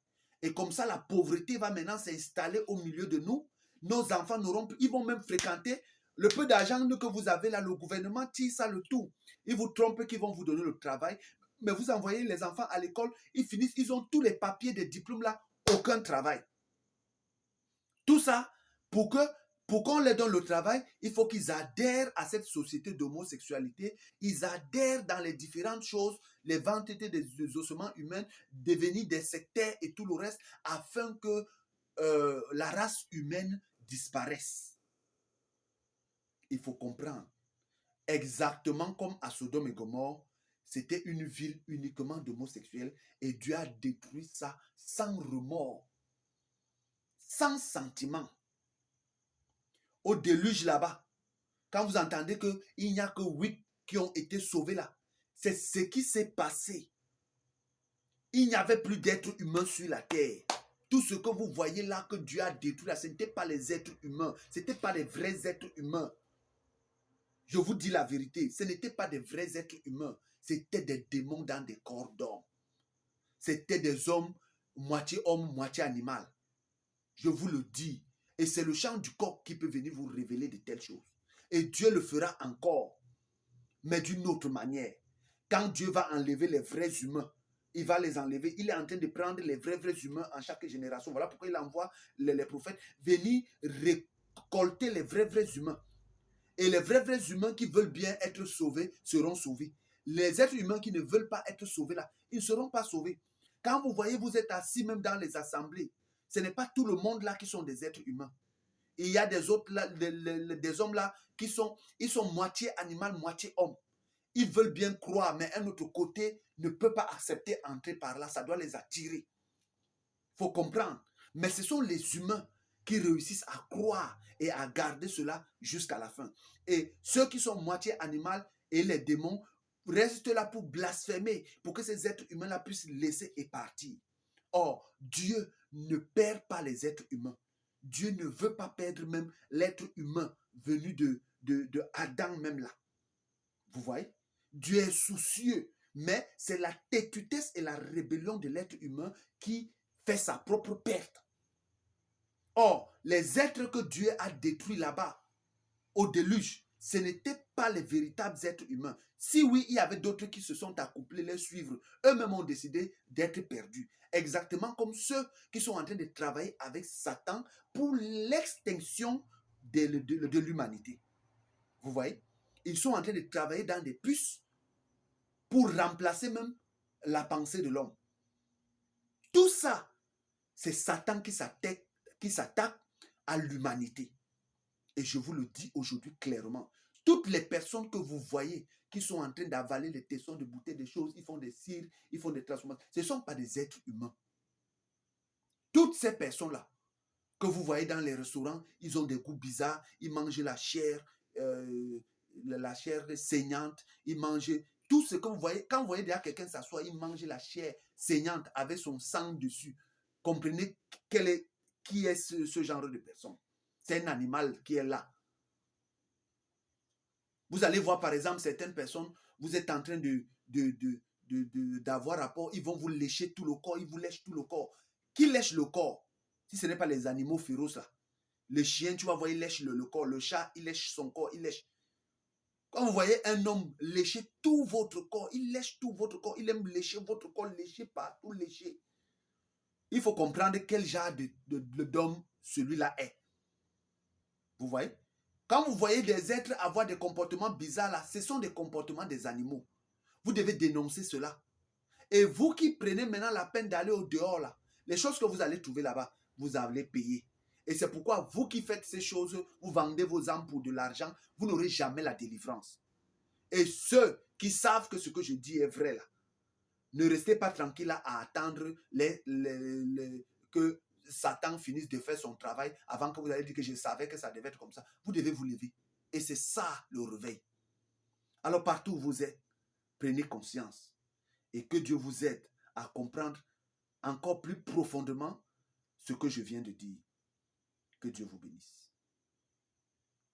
Et comme ça, la pauvreté va maintenant s'installer au milieu de nous. Nos enfants n'auront plus, ils vont même fréquenter le peu d'argent que vous avez là. Le gouvernement tire ça le tout. Ils vous trompent qu'ils vont vous donner le travail. Mais vous envoyez les enfants à l'école, ils finissent, ils ont tous les papiers des diplômes là, aucun travail. Tout ça pour qu'on leur donne le travail, il faut qu'ils adhèrent à cette société d'homosexualité. Ils adhèrent dans les différentes choses, les ventes des ossements humains, devenir des sectaires et tout le reste, afin que la race humaine disparaisse. Il faut comprendre. Exactement comme à Sodome et Gomorrhe, c'était une ville uniquement d'homosexuels et Dieu a détruit ça sans remords, sans sentiment. Au déluge là-bas, quand vous entendez qu'il n'y a que 8 qui ont été sauvés là, c'est ce qui s'est passé. Il n'y avait plus d'êtres humains sur la terre. Tout ce que vous voyez là que Dieu a détruit là, ce n'était pas les êtres humains, ce n'était pas les vrais êtres humains. Je vous dis la vérité, ce n'étaient pas des vrais êtres humains, c'était des démons dans des corps d'hommes. C'était des hommes, moitié homme, moitié animal. Je vous le dis. Et c'est le chant du coq qui peut venir vous révéler de telles choses. Et Dieu le fera encore, mais d'une autre manière. Quand Dieu va enlever les vrais humains, il va les enlever. Il est en train de prendre les vrais humains en chaque génération. Voilà pourquoi il envoie les prophètes venir récolter les vrais humains. Et les vrais humains qui veulent bien être sauvés seront sauvés. Les êtres humains qui ne veulent pas être sauvés là, ils ne seront pas sauvés. Quand vous voyez, vous êtes assis même dans les assemblées, ce n'est pas tout le monde là qui sont des êtres humains. Il y a des autres là, des hommes là qui sont, ils sont moitié animal, moitié homme. Ils veulent bien croire, mais un autre côté ne peut pas accepter entrer par là. Ça doit les attirer. Il faut comprendre. Mais ce sont les humains qui réussissent à croire et à garder cela jusqu'à la fin. Et ceux qui sont moitié animal et les démons restent là pour blasphémer, pour que ces êtres humains-là puissent laisser et partir. Or, Dieu ne perd pas les êtres humains. Dieu ne veut pas perdre même l'être humain venu de Adam même là. Vous voyez? Dieu est soucieux, mais c'est la têtutesse et la rébellion de l'être humain qui fait sa propre perte. Or, les êtres que Dieu a détruits là-bas, au déluge, ce n'étaient pas les véritables êtres humains. Si oui, il y avait d'autres qui se sont accouplés, les suivre. Eux-mêmes ont décidé d'être perdus. Exactement comme ceux qui sont en train de travailler avec Satan pour l'extinction de l'humanité. Vous voyez? Ils sont en train de travailler dans des puces pour remplacer même la pensée de l'homme. Tout ça, c'est Satan qui s'attaque à l'humanité. Et je vous le dis aujourd'hui clairement, toutes les personnes que vous voyez qui sont en train d'avaler les tessons, de goûter des choses, ils font des cires, ils font des transformations, ce ne sont pas des êtres humains. Toutes ces personnes-là que vous voyez dans les restaurants, ils ont des goûts bizarres, ils mangent la chair saignante, ils mangent tout ce que vous voyez. Quand vous voyez déjà quelqu'un s'asseoir, il mange la chair saignante avec son sang dessus. Comprenez qui est ce genre de personne. C'est un animal qui est là. Vous allez voir par exemple certaines personnes, vous êtes en train d'avoir rapport, ils vont vous lécher tout le corps, ils vous lèchent tout le corps. qui lèche le corps, si ce n'est pas les animaux féroces là. Le chien, tu vas voir, il lèche le corps. Le chat, il lèche son corps, il lèche. Quand vous voyez un homme lécher tout votre corps, il lèche tout votre corps, il aime lécher votre corps, lécher partout, lécher. Il faut comprendre quel genre d'homme celui-là est. Vous voyez? Quand vous voyez des êtres avoir des comportements bizarres là, ce sont des comportements des animaux. Vous devez dénoncer cela. Et vous qui prenez maintenant la peine d'aller au dehors là, les choses que vous allez trouver là-bas, vous allez payer. Et c'est pourquoi vous qui faites ces choses, vous vendez vos âmes pour de l'argent, vous n'aurez jamais la délivrance. Et ceux qui savent que ce que je dis est vrai là, ne restez pas tranquille là à attendre que Satan finisse de faire son travail avant que vous allez dire que je savais que ça devait être comme ça. Vous devez vous lever. Et c'est ça le réveil. Alors partout où vous êtes, prenez conscience. Et que Dieu vous aide à comprendre encore plus profondément ce que je viens de dire. Que Dieu vous bénisse.